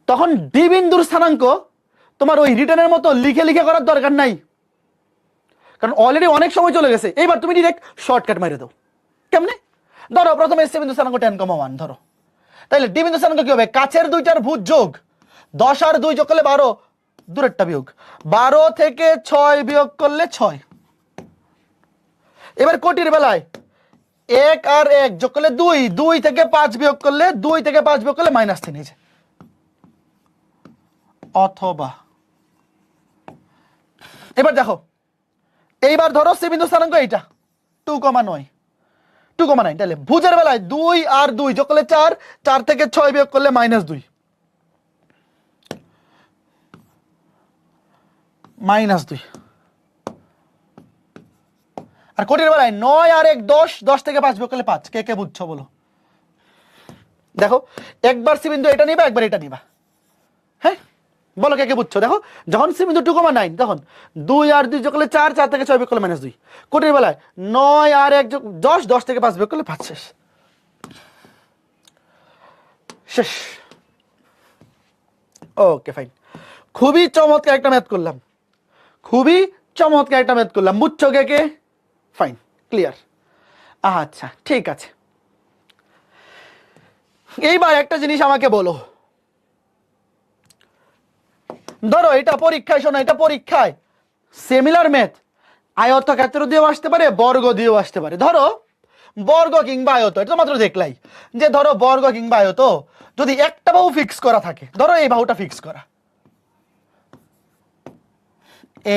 তখন ডি বিন্দুর স্থানাঙ্ক তোমার ওই রিটেনের মতো লিখে লিখে করার দরকার নাই, কারণ অলরেডি অনেক সময় চলে গেছে। এইবার তুমি ডিরেক্ট শর্টকাট মেরে দাও। কেমনে? ধরো প্রথমে এসে বিন্দু স্থানাঙ্ক 10,1 ধরো, তাহলে ডি বিন্দু স্থানাঙ্ক কি হবে? কাছের দুইটার ভুজ যোগ 10 আর 2 যোগ করলে 12, দূরেরটা বিয়োগ 12 থেকে 6 বিয়োগ করলে 6। এবার কোটির বেলায় 1 আর 1 যোগ করলে 2, 2 থেকে 5 বিয়োগ করলে 2 থেকে 5 বিয়োগ করলে -3 নিচে। অথবা এবার দেখো, এইবার ধরো সি বিন্দু স্থানাঙ্ক এইটা 2,9, 2,9, তাহলে ভুজের বেলায় 2 আর 2 যোগ করলে 4, 4 থেকে 6 বিয়োগ করলে -2, -2। আর কোটির বেলায় 9 আর 1 10, 10 থেকে 5 বিয়োগ করলে 5। কে কে বুঝছো বলো? দেখো একবার সি বিন্দু এটা নিবা, একবার এটা নিবা। হ্যাঁ বলো কে কে বুঝছো? দেখো যখন সি বিন্দু 2,9 তখন 2 আর 2 যোগ করলে 4, 4 থেকে 6 বিয়োগ করলে -2। কোটির বেলায় 9 আর 1 যোগ 10, 10 থেকে 5 বিয়োগ করলে 5। শেষ শেষ। ওকে ফাইন, খুবই চমৎকার একটা ম্যাথ করলাম, খুবই চমৎকার একটা ম্যাথ করলাম। বুঝছো কে কে? Fine, clear. আচ্ছা ঠিক আছে, এইবার একটা জিনিস আমাকে বলো। ধরো এটা পরীক্ষায়, শোনো এটা পরীক্ষায় সিমিলার ম্যাথ আয়তক্ষেত্র দিয়েও আসতে পারে, বর্গ দিয়েও আসতে পারে। ধরো বর্গ কিংবা আয়ত, এটা তো মাত্র দেখলাই যে ধরো বর্গ কিংবা আয়ত যদি একটা বাহু ফিক্স করা থাকে, ধরো এই বাহুটা ফিক্স করা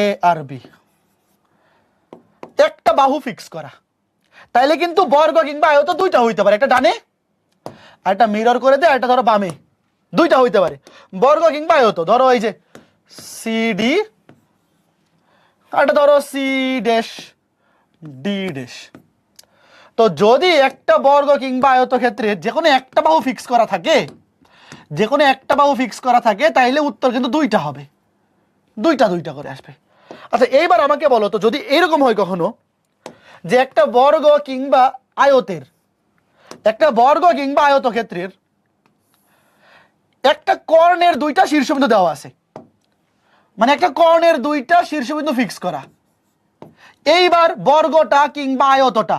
এ আর বি, একটা বাহু ফিক্স করা, তাইলে কিন্তু বর্গ কিংবা আয়ত দুইটা হইতে পারে, একটা ডানে আর একটা মিরর করে দে, আর একটা ধরো বামে, দুইটা হইতে পারে বর্গ কিংবা আয়ত। ধরো এই যে সিডি, আর একটা ধরো সি ড্যাশ ডি ড্যাশ। তো যদি একটা বর্গ কিংবা আয়তক্ষেত্রে যে কোনো একটা বাহু ফিক্স করা থাকে, যে কোনো একটা বাহু ফিক্স করা থাকে, তাইলে উত্তর কিন্তু দুইটা হবে, দুইটা দুইটা করে আসবে। আচ্ছা এইবার আমাকে বলো তো, যদি এরকম হয় কখনো যে একটা বর্গ কিংবা আয়তের, একটা বর্গ কিংবা আয়তক্ষেত্রের একটা কর্ণের দুইটা শীর্ষবিন্দু দেওয়া আছে, মানে একটা কর্ণের দুইটা শীর্ষবিন্দু ফিক্স করা, এইবার বর্গটা কিংবা আয়তটা,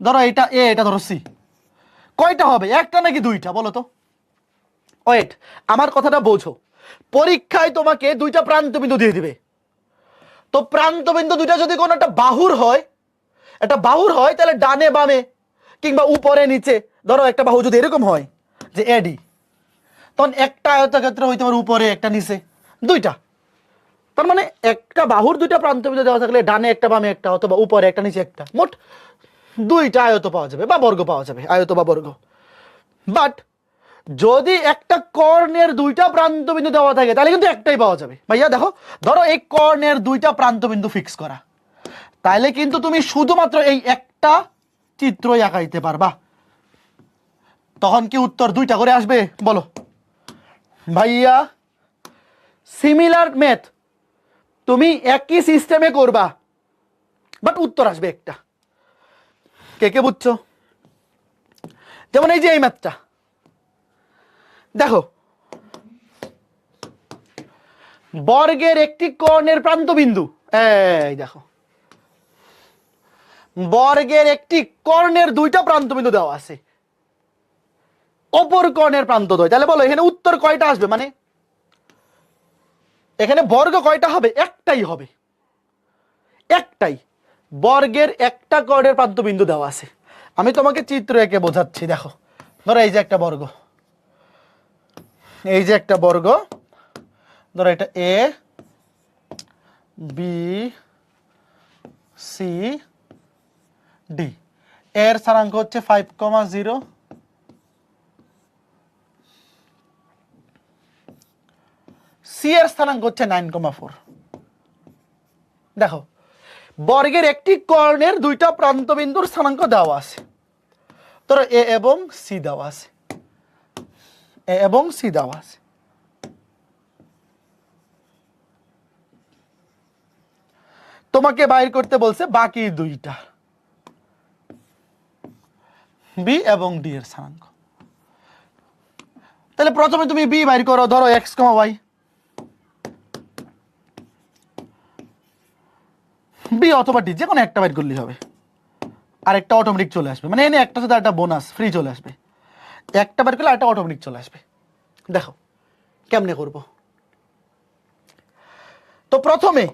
ধরো এটা এ, এটা ধরো সি, কয়টা হবে? একটা নাকি দুইটা বলো তো? ওয়েট, আমার কথাটা বোঝো। পরীক্ষায় তোমাকে দুইটা প্রান্ত বিন্দু দিয়ে দিবে, তো প্রান্ত বিন্দু দুইটা যদি কোনো একটা বাহুর হয়, একটা বাহুর হয়, তাহলে ডানে বামে কিংবা উপরে নিচে, ধরো একটা বাহু যদি এরকম হয় যে এডি, তখন একটা আয়তক্ষেত্র হইতে পারে উপরে একটা নিচে, দুইটা। তার মানে একটা বাহুর দুইটা প্রান্ত বিন্দু দেওয়া থাকলে ডানে একটা বামে একটা, অথবা উপরে একটা নিচে একটা, মোট দুইটা আয়ত পাওয়া যাবে বা বর্গ পাওয়া যাবে, আয়ত বা বর্গ। বাট যদি একটা কর্ণের দুইটা প্রান্ত বিন্দু দেওয়া থাকে, তাহলে কিন্তু একটাই পাওয়া যাবে। ভাইয়া দেখো, ধরো এই কর্ণের দুইটা প্রান্ত বিন্দু ফিক্স করা, তাহলে কিন্তু তুমি শুধুমাত্র এই একটা চিত্রই আঁকাইতে পারবা, তখন কি উত্তর দুইটা করে আসবে বলো? ভাইয়া সিমিলার ম্যাথ তুমি একই সিস্টেমে করবা, বাট উত্তর আসবে একটা। কে কে বুঝছো? যেমন এই যে এই ম্যাথটা দেখো, বর্গের একটি কর্ণের প্রান্ত বিন্দু, এই দেখো বর্গের একটি কর্ণের দুইটা প্রান্ত বিন্দু দেওয়া আছে, অপর কর্ণের প্রান্ত দ্বয়। তাহলে বলো এখানে উত্তর কয়টা আসবে? মানে এখানে বর্গ কয়টা হবে? একটাই হবে, একটাই। বর্গের একটা কর্ণের প্রান্ত বিন্দু দেওয়া আছে। আমি তোমাকে চিত্র এঁকে বোঝাচ্ছি। দেখো ধরো এই যে একটা বর্গ, এই যে একটা বর্গ, ধরো এটা এ বি সি ডি, এর স্থানাঙ্ক হচ্ছে 5,0, সি এর স্থানাঙ্ক হচ্ছে 9,4। দেখো বর্গের একটি কর্ণের দুইটা প্রান্তবিন্দুর স্থানাঙ্ক দেওয়া আছে, ধরো এ এবং সি দেওয়া আছে, এ এবং সি দেওয়া আছে। তোমাকে বাইর করতে বলছে বাকি দুইটা, বি এবং ডি এর স্থানাঙ্ক। তাহলে প্রথমে তুমি বি বাইর করো, ধরো এক্স কমা ওয়াই, বি অথবা ডি যে কোনো একটা বাইর করলেই হবে, আর একটা অটোমেটিক চলে আসবে, মানে এনে একটা সাথে একটা বোনাস ফ্রি চলে আসবে, একটা বাইর করলে একটা অটোমেটিক চলে আসবে। দেখো কেমনে করব। তো প্রথমে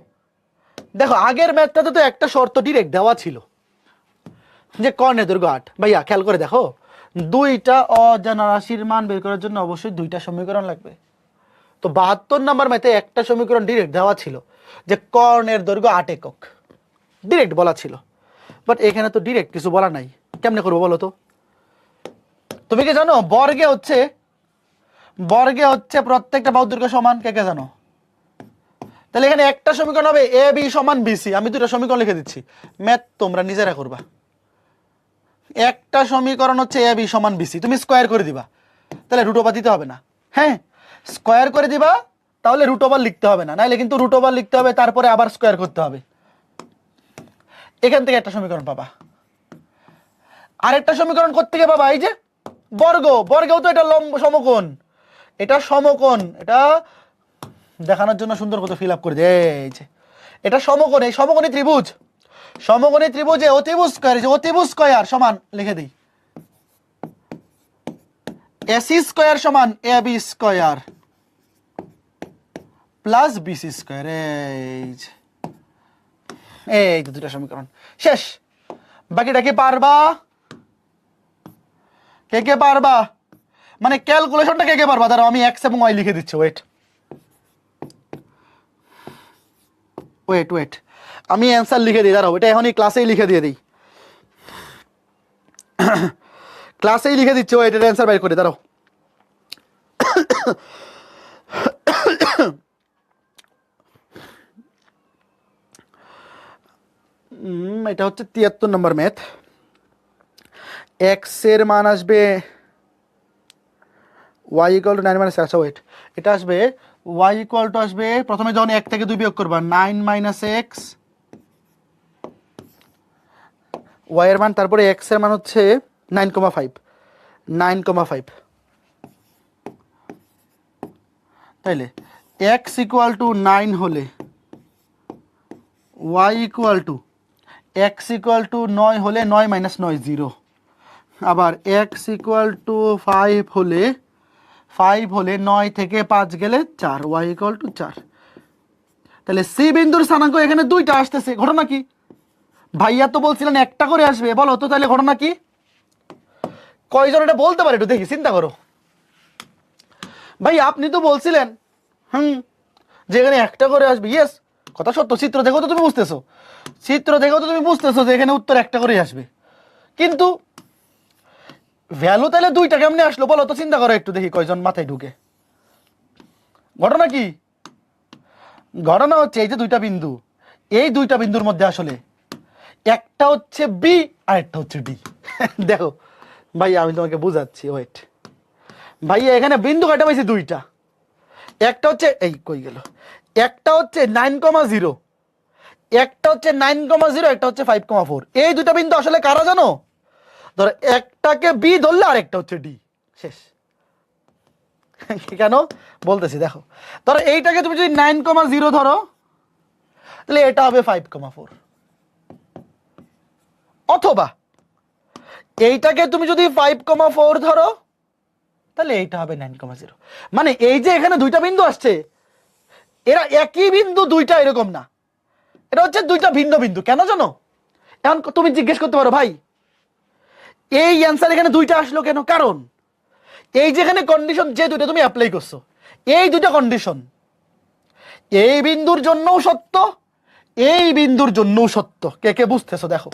দেখো আগের ম্যাথটাতে তো একটা শর্ত ডিরেক্ট দেওয়া ছিল যে কর্ণের দৈর্ঘ্য 8। ভাইয়া খেয়াল করে দেখো, দুইটা অজানা রাশির মান বের করার জন্য অবশ্যই দুইটা সমীকরণ লাগবে। তো 72 নম্বর ম্যাথে একটা সমীকরণ ডিরেক্ট দেওয়া ছিল যে কর্ণের দৈর্ঘ্য 8 একক, ডিরেক্ট বলা ছিল। বাট এখানে তো ডিরেক্ট কিছু বলা নাই, কেমনে করবো বলো তো? তুমি কি জানো বর্গে হচ্ছে প্রত্যেকটা বাহুর দৈর্ঘ্য সমান? কে কে জানো? তাহলে এখানে একটা সমীকরণ হবে এ বি সমান বিসি। আমি দুটো সমীকরণ লিখে দিচ্ছি, ম্যাথ তোমরা নিজেরা করবা। একটা সমীকরণ হচ্ছে এ বি সমান বিসি, তুমি স্কোয়ার করে দিবা, তাহলে রুট ওভার দিতে হবে না। হ্যাঁ, স্কোয়ার করে দিবা, তাহলে রুট ওভার লিখতে হবে না, নাইলে কিন্তু রুট ওভার লিখতে হবে তারপরে আবার স্কোয়ার করতে হবে। এখান থেকে একটা সমীকরণ পাবা। আরেকটা সমীকরণ কোত্থেকে পাবা? এই যে বর্গেও তো এটা লম্ব সমকোণ, এটা সমকোণ, এটা দেখানোর জন্য সুন্দর মতো ফিল আপ করে দে। এই যে এটা সমকোণ, এই সমকোণী ত্রিভুজে অতিভুজ স্কয়ার, যে অতিভুজ স্কয়ার সমান লিখে দিই এসি স্কয়ার সমান A B square plus BC square. এই যে দুটো সমীকরণ শেষ। বাকিটা কি পারবা? কে পারবা? মানে ক্যালকুলেশনটা কে পারবা? দাঁড়াও আমি এক্স এবং ওয়াই লিখে দিচ্ছি। ওয়েট আমি অ্যান্সার লিখে দিই, দাঁড়াও এটা এখনই ক্লাসেই লিখে দিয়ে দিই, ক্লাসেই লিখে দিচ্ছি। এটার অ্যান্সার বের করে দাঁড়াও। এটা হচ্ছে 73 নম্বর ম্যাথ। এক্স এর মান আসবে ওয়াই ইকুয়াল টু 9 - 6। ওয়েট, এটা আসবে ওয়াই ইকুয়াল টু আসবে, প্রথমে যখন 1 থেকে 2 বিয়োগ করবা 9 - x ওয়াই এর মান, তারপরে এক্স এর মান হচ্ছে 9,5 তাইলে এক্স ইকুয়াল টু 9 হলে y equal to x equal to 9 হলে 9 - 9 0, আবার এক্স ইকুয়াল টু 5 হলে 9 থেকে 5 গেলে 4, ওয়াই ইকুয়াল টু 4। তাহলে সি বিন্দুর স্থানাঙ্ক এখানে দুইটা আসতেছে, ঘটনা কি? ভাইয়া তো বলছিলেন একটা করে আসবে, বলো তো তাহলে ঘটনা কি? কয়জন এটা বলতে পারে একটু দেখি, চিন্তা করো। ভাই আপনি তো বলছিলেন যে এখানে একটা করে আসবে। ইয়েস, কথা সত্য, চিত্র দেখো তো তুমি বুঝতেছো যে এখানে উত্তর একটা করেই আসবে, কিন্তু ভ্যালু তাহলে দুইটা কেমনে আসলো বলো তো? চিন্তা করো একটু দেখি কয়জন মাথায় ঢুকে। ঘটনা কি? ঘটনা হচ্ছে এই যে দুইটা বিন্দুর মধ্যে আসলে একটা হচ্ছে বি আর একটা হচ্ছে ডি। দেখো ভাই আমি তোমাকে বুঝাচ্ছি, ওয়েট। ভাইয়া এখানে বিন্দু কাটা পাইছে দুইটা, একটা হচ্ছে এই কই গেল, একটা হচ্ছে 9,0, একটা হচ্ছে 9,0, একটা হচ্ছে 5,4। এই দুইটা বিন্দু আসলে কারা জানো? ধরো একটাকে বি ধরলে আর একটা হচ্ছে ডি, শেষ। কেন বলতেছি দেখো, ধরো এইটাকে তুমি যদি 9,0 ধরো, তাহলে এটা হবে 5,4, অথবা এইটাকে তুমি যদি 5,4 ধরো, তাহলে এইটা হবে 9,0। মানে এই যে এখানে দুইটা বিন্দু আসছে, এরা একই বিন্দু দুইটা এরকম না, এটা হচ্ছে দুইটা ভিন্ন বিন্দু। কেন জানো? এখন তুমি জিজ্ঞেস করতে পারো ভাই এই অ্যান্সার এখানে দুইটা আসলো কেন? কারণ এই যেখানে কন্ডিশন যে দুইটা তুমি অ্যাপ্লাই করছো, এই দুইটা কন্ডিশন এই বিন্দুর জন্যও সত্য, এই বিন্দুর জন্যও সত্য। কে কে বুঝতেছো দেখো,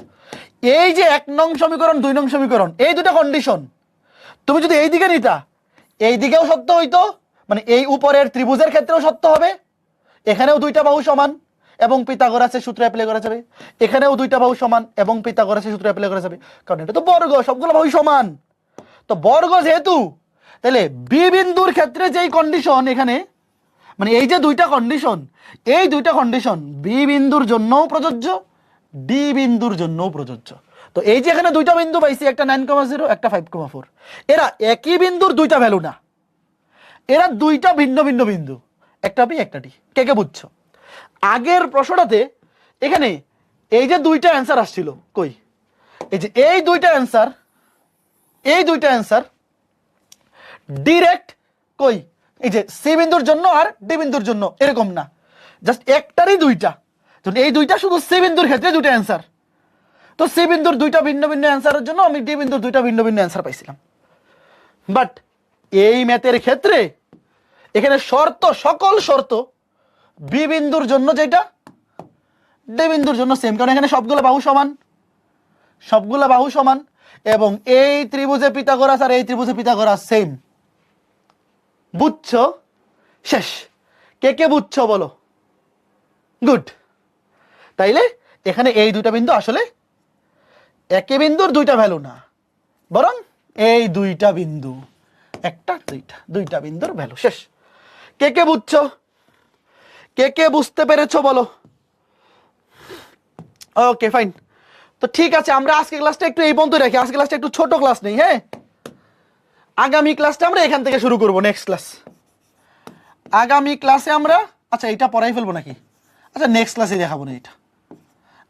এই যে 1 নং সমীকরণ 2 নং সমীকরণ, এই দুটো কন্ডিশন তুমি যদি এই দিকে নিতা, এই দিকেও সত্য হইতো, মানে এই উপরের ত্রিভুজের ক্ষেত্রেও সত্য হবে, এখানেও দুইটা বাহু সমান এবং পিথাগোরাসের সূত্র অ্যাপ্লাই করা যাবে, এখানেও দুইটা বাহু সমান এবং পিথাগোরাসের সূত্র অ্যাপ্লাই করা যাবে, কারণ এটা তো বর্গ, সবগুলো বাহু সমান। তো বর্গ যেহেতু, তাহলে বি বিন্দুর ক্ষেত্রে যেই কন্ডিশন এখানে, মানে এই যে দুইটা কন্ডিশন, এই দুইটা কন্ডিশন বি বিন্দুর জন্যও প্রযোজ্য, ডি বিন্দুর জন্যও প্রযোজ্য। তো এই যে এখানে দুইটা বিন্দু পাইছি, একটা 9,0 একটা 5,4, এরা একই বিন্দুর দুইটা ভ্যালু না, এরা দুইটা ভিন্ন ভিন্ন বিন্দু, একটা বি একটা ডি। কে কে বুঝছো? আগের প্রশ্নটাতে এখানে এই যে দুইটা অ্যান্সার আসছিল, কই এই যে এই দুইটা অ্যান্সার, এই দুইটা অ্যান্সার ডিরেক্ট কই, এই যে সি বিন্দুর জন্য আর ডি বিন্দুর জন্য এরকম না, জাস্ট একটারই দুইটা। এই দুইটা শুধু সি বিন্দুর ক্ষেত্রে দুইটা অ্যান্সার, তো সি বিন্দুর দুইটা ভিন্ন ভিন্ন অ্যান্সারের জন্য আমি ডি বিন্দুর দুইটা ভিন্ন ভিন্ন অ্যান্সার পাইছিলাম। বাট এই ম্যাথের ক্ষেত্রে এখানে শর্ত, সকল শর্ত বি বিন্দুর জন্য যেটা ডি বিন্দুর জন্য সেম, কারণ এখানে সবগুলো বাহু সমান, সবগুলো বাহু সমান, এবং এই ত্রিভুজে পিথাগোরাস আর এই ত্রিভুজে পিথাগোরাস সেম। বুঝছো? শেষ। কে কে বুঝছো বলো? গুড। তাইলে এখানে এই দুইটা বিন্দু আসলে একই বিন্দুর দুইটা ভ্যালু না, বরং এই দুইটা বিন্দু, একটা দুইটা, দুইটা বিন্দুর ভ্যালু। শেষ। কে কে বুঝছো? কে কে বুঝতে পেরেছো বলো? Okay fine. তো ঠিক আছে, আমরা আজকে ক্লাসটা একটু এই পর্যন্ত রাখি, আজকে ক্লাসটা একটু ছোট ক্লাস নেই, হ্যাঁ? আগামী ক্লাসটা আমরা এখান থেকে শুরু করব, নেক্সট ক্লাস। আগামী ক্লাসে আমরা, আচ্ছা এটা পড়াই ফেলবো নাকি? আচ্ছা নেক্সট ক্লাসে দেখাবো না এটা,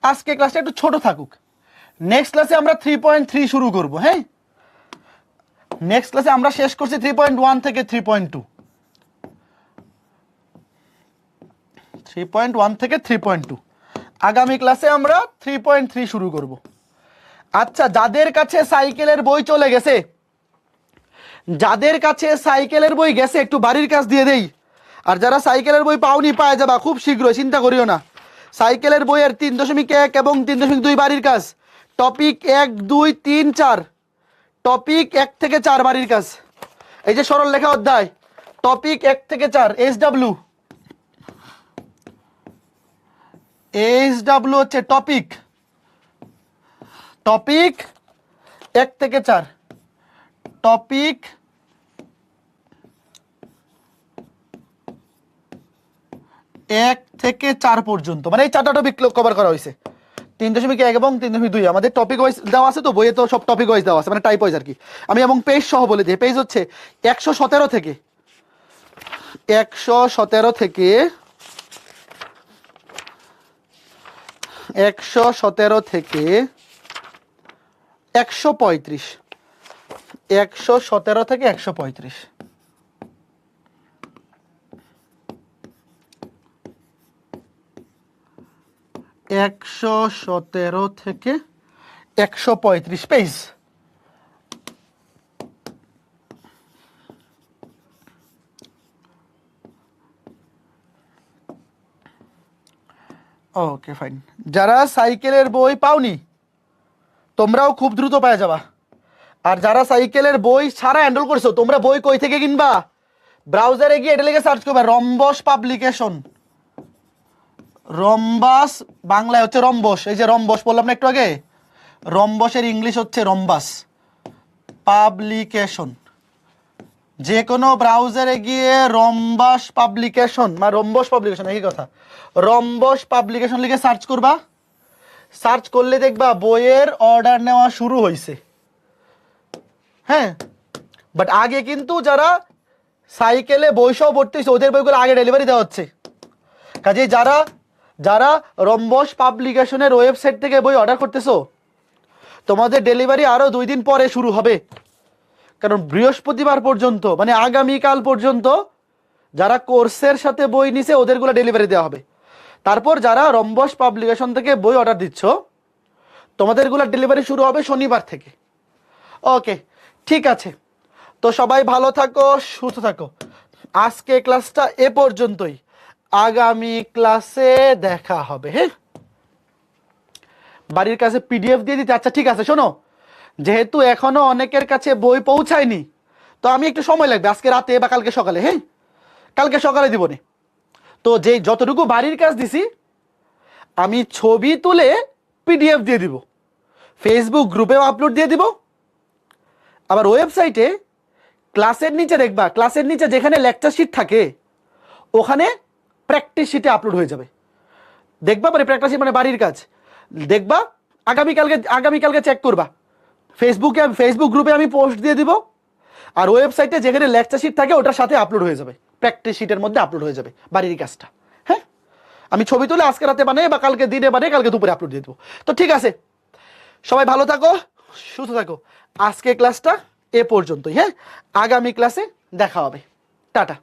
আজকে ক্লাসটা একটু ছোট থাকুক। নেক্সট ক্লাসে আমরা 3.3 শুরু করব, হ্যাঁ? নেক্সট ক্লাসে আমরা শেষ করছি 3.1 থেকে 3.2, 3.1 থেকে 3.2। আগামী ক্লাসে আমরা 3.3 শুরু করব। আচ্ছা, যাদের কাছে সাইকেলের বই চলে গেছে, যাদের কাছে সাইকেলের বই গেছে একটু বাড়ির কাজ দিয়ে দেই, আর যারা সাইকেলের বই পাওনি পায় যাবা খুব শীঘ্রই, চিন্তা করিও না। সাইকেলের বইয়ের 3.1 এবং 3.2 বাড়ির কাজ, টপিক 1, 2, 3, 4, টপিক 1 থেকে 4 বাড়ির কাজ। এই যে সরল লেখা অধ্যায়, টপিক 1 থেকে 4, SW, SW হচ্ছে টপিক, টপিক 1 থেকে 4, টপিক 1 থেকে 4 পর্যন্ত, মানে এই 4টা টপিক কভার করা হয়েছে। 3.1 এবং 3.2 আমাদের টপিক ওয়াইজ দেওয়া আছে, তো বইয়ে তো সব টপিক ওয়াইজ দেওয়া আছে, মানে টাইপ ওয়াইজ আর কি। আমি এবং পেজ সহ বলে দিই, পেজ হচ্ছে 117 থেকে 117 থেকে 117 থেকে 135, 117 থেকে 135, 117 থেকে 135 পেজ। Okay fine. যারা সাইকেলের বই পাওনি তোমরাও খুব দ্রুত পেয়ে যাবা, আর যারা সাইকেলের বই ছাড়া হ্যান্ডেল করছো তোমরা বই কই থেকে কিনবা? ব্রাউজারে গিয়ে এটা লিখে সার্চ করবে রম্বস পাবলিকেশন, রম্বাস বাংলায় হচ্ছে রম্বস, এই যে রম্বস বললাম না একটু আগে, রম্বসের ইংলিশ হচ্ছে রম্বাস পাবলিকেশন। যে কোনো ব্রাউজারে গিয়ে রম্বাস পাবলিকেশন বা রম্বস পাবলিকেশন একই কথা, রম্বস পাবলিকেশন লিখে সার্চ করবা। সার্চ করলে দেখবা বইয়ের অর্ডার নেওয়া শুরু হয়েছে, হ্যাঁ। বাট আগে কিন্তু যারা সাইকেলে বই সহ ভর্তি হয়েছে ওদের বইগুলো আগে ডেলিভারি দেওয়া হচ্ছে। কাজে যারা যারা রম্বস পাবলিকেশনের ওয়েবসাইট থেকে বই অর্ডার করতেছো তোমাদের ডেলিভারি আরও 2 দিন পরে শুরু হবে, কারণ বৃহস্পতিবার পর্যন্ত মানে আগামীকাল পর্যন্ত যারা কোর্সের সাথে বই নিছে ওদেরগুলো ডেলিভারি দেওয়া হবে। তারপর যারা রম্বস পাবলিকেশন থেকে বই অর্ডার দিচ্ছ তোমাদেরগুলো ডেলিভারি শুরু হবে শনিবার থেকে। ওকে ঠিক আছে, তো সবাই ভালো থাকো, সুস্থ থাকো। আজকে ক্লাসটা এ পর্যন্তই। আগামী ক্লাসে দেখা হবে। হ্যাঁ, বাড়ির কাছে পিডিএফ দিয়ে দিতে। আচ্ছা ঠিক আছে, শোনো, যেহেতু এখনো অনেকের কাছে বই পৌঁছায়নি, তো আমি একটু সময় লাগবে, আজকে রাতে বা কালকে সকালে। হ্যাঁ, কালকে সকালে দিব নে। তো যে যতটুকু বাড়ির কাজ দিছি আমি ছবি তুলে পিডিএফ দিয়ে দিব, ফেসবুক গ্রুপেও আপলোড দিয়ে দিব। আবার ওয়েবসাইটে ক্লাসের নিচে দেখবা, ক্লাসের নিচে যেখানে লেকচার শিট থাকে ওখানে প্র্যাকটিস শিটে আপলোড হয়ে যাবে। দেখবা মানে প্র্যাকটিস শিট মানে বাড়ির কাজ দেখবা, আগামীকালকে চেক করবা। ফেসবুক গ্রুপে আমি পোস্ট দিয়ে দিব, আর ওয়েবসাইটে যেখানে লেকচার শিট থাকে ওটার সাথে আপলোড হয়ে যাবে, প্র্যাকটিস শিটের মধ্যে আপলোড হয়ে যাবে বাড়ির কাজটা। হ্যাঁ, আমি ছবি তুলে আজকে রাতে বানিয়ে বা কালকে দিনে বানিয়ে কালকে দুপুরে আপলোড দিয়ে দেবো। তো ঠিক আছে, সবাই ভালো থাকো, সুস্থ থাকো। আজকে ক্লাসটা এ পর্যন্তই। হ্যাঁ, আগামী ক্লাসে দেখা হবে। টাটা।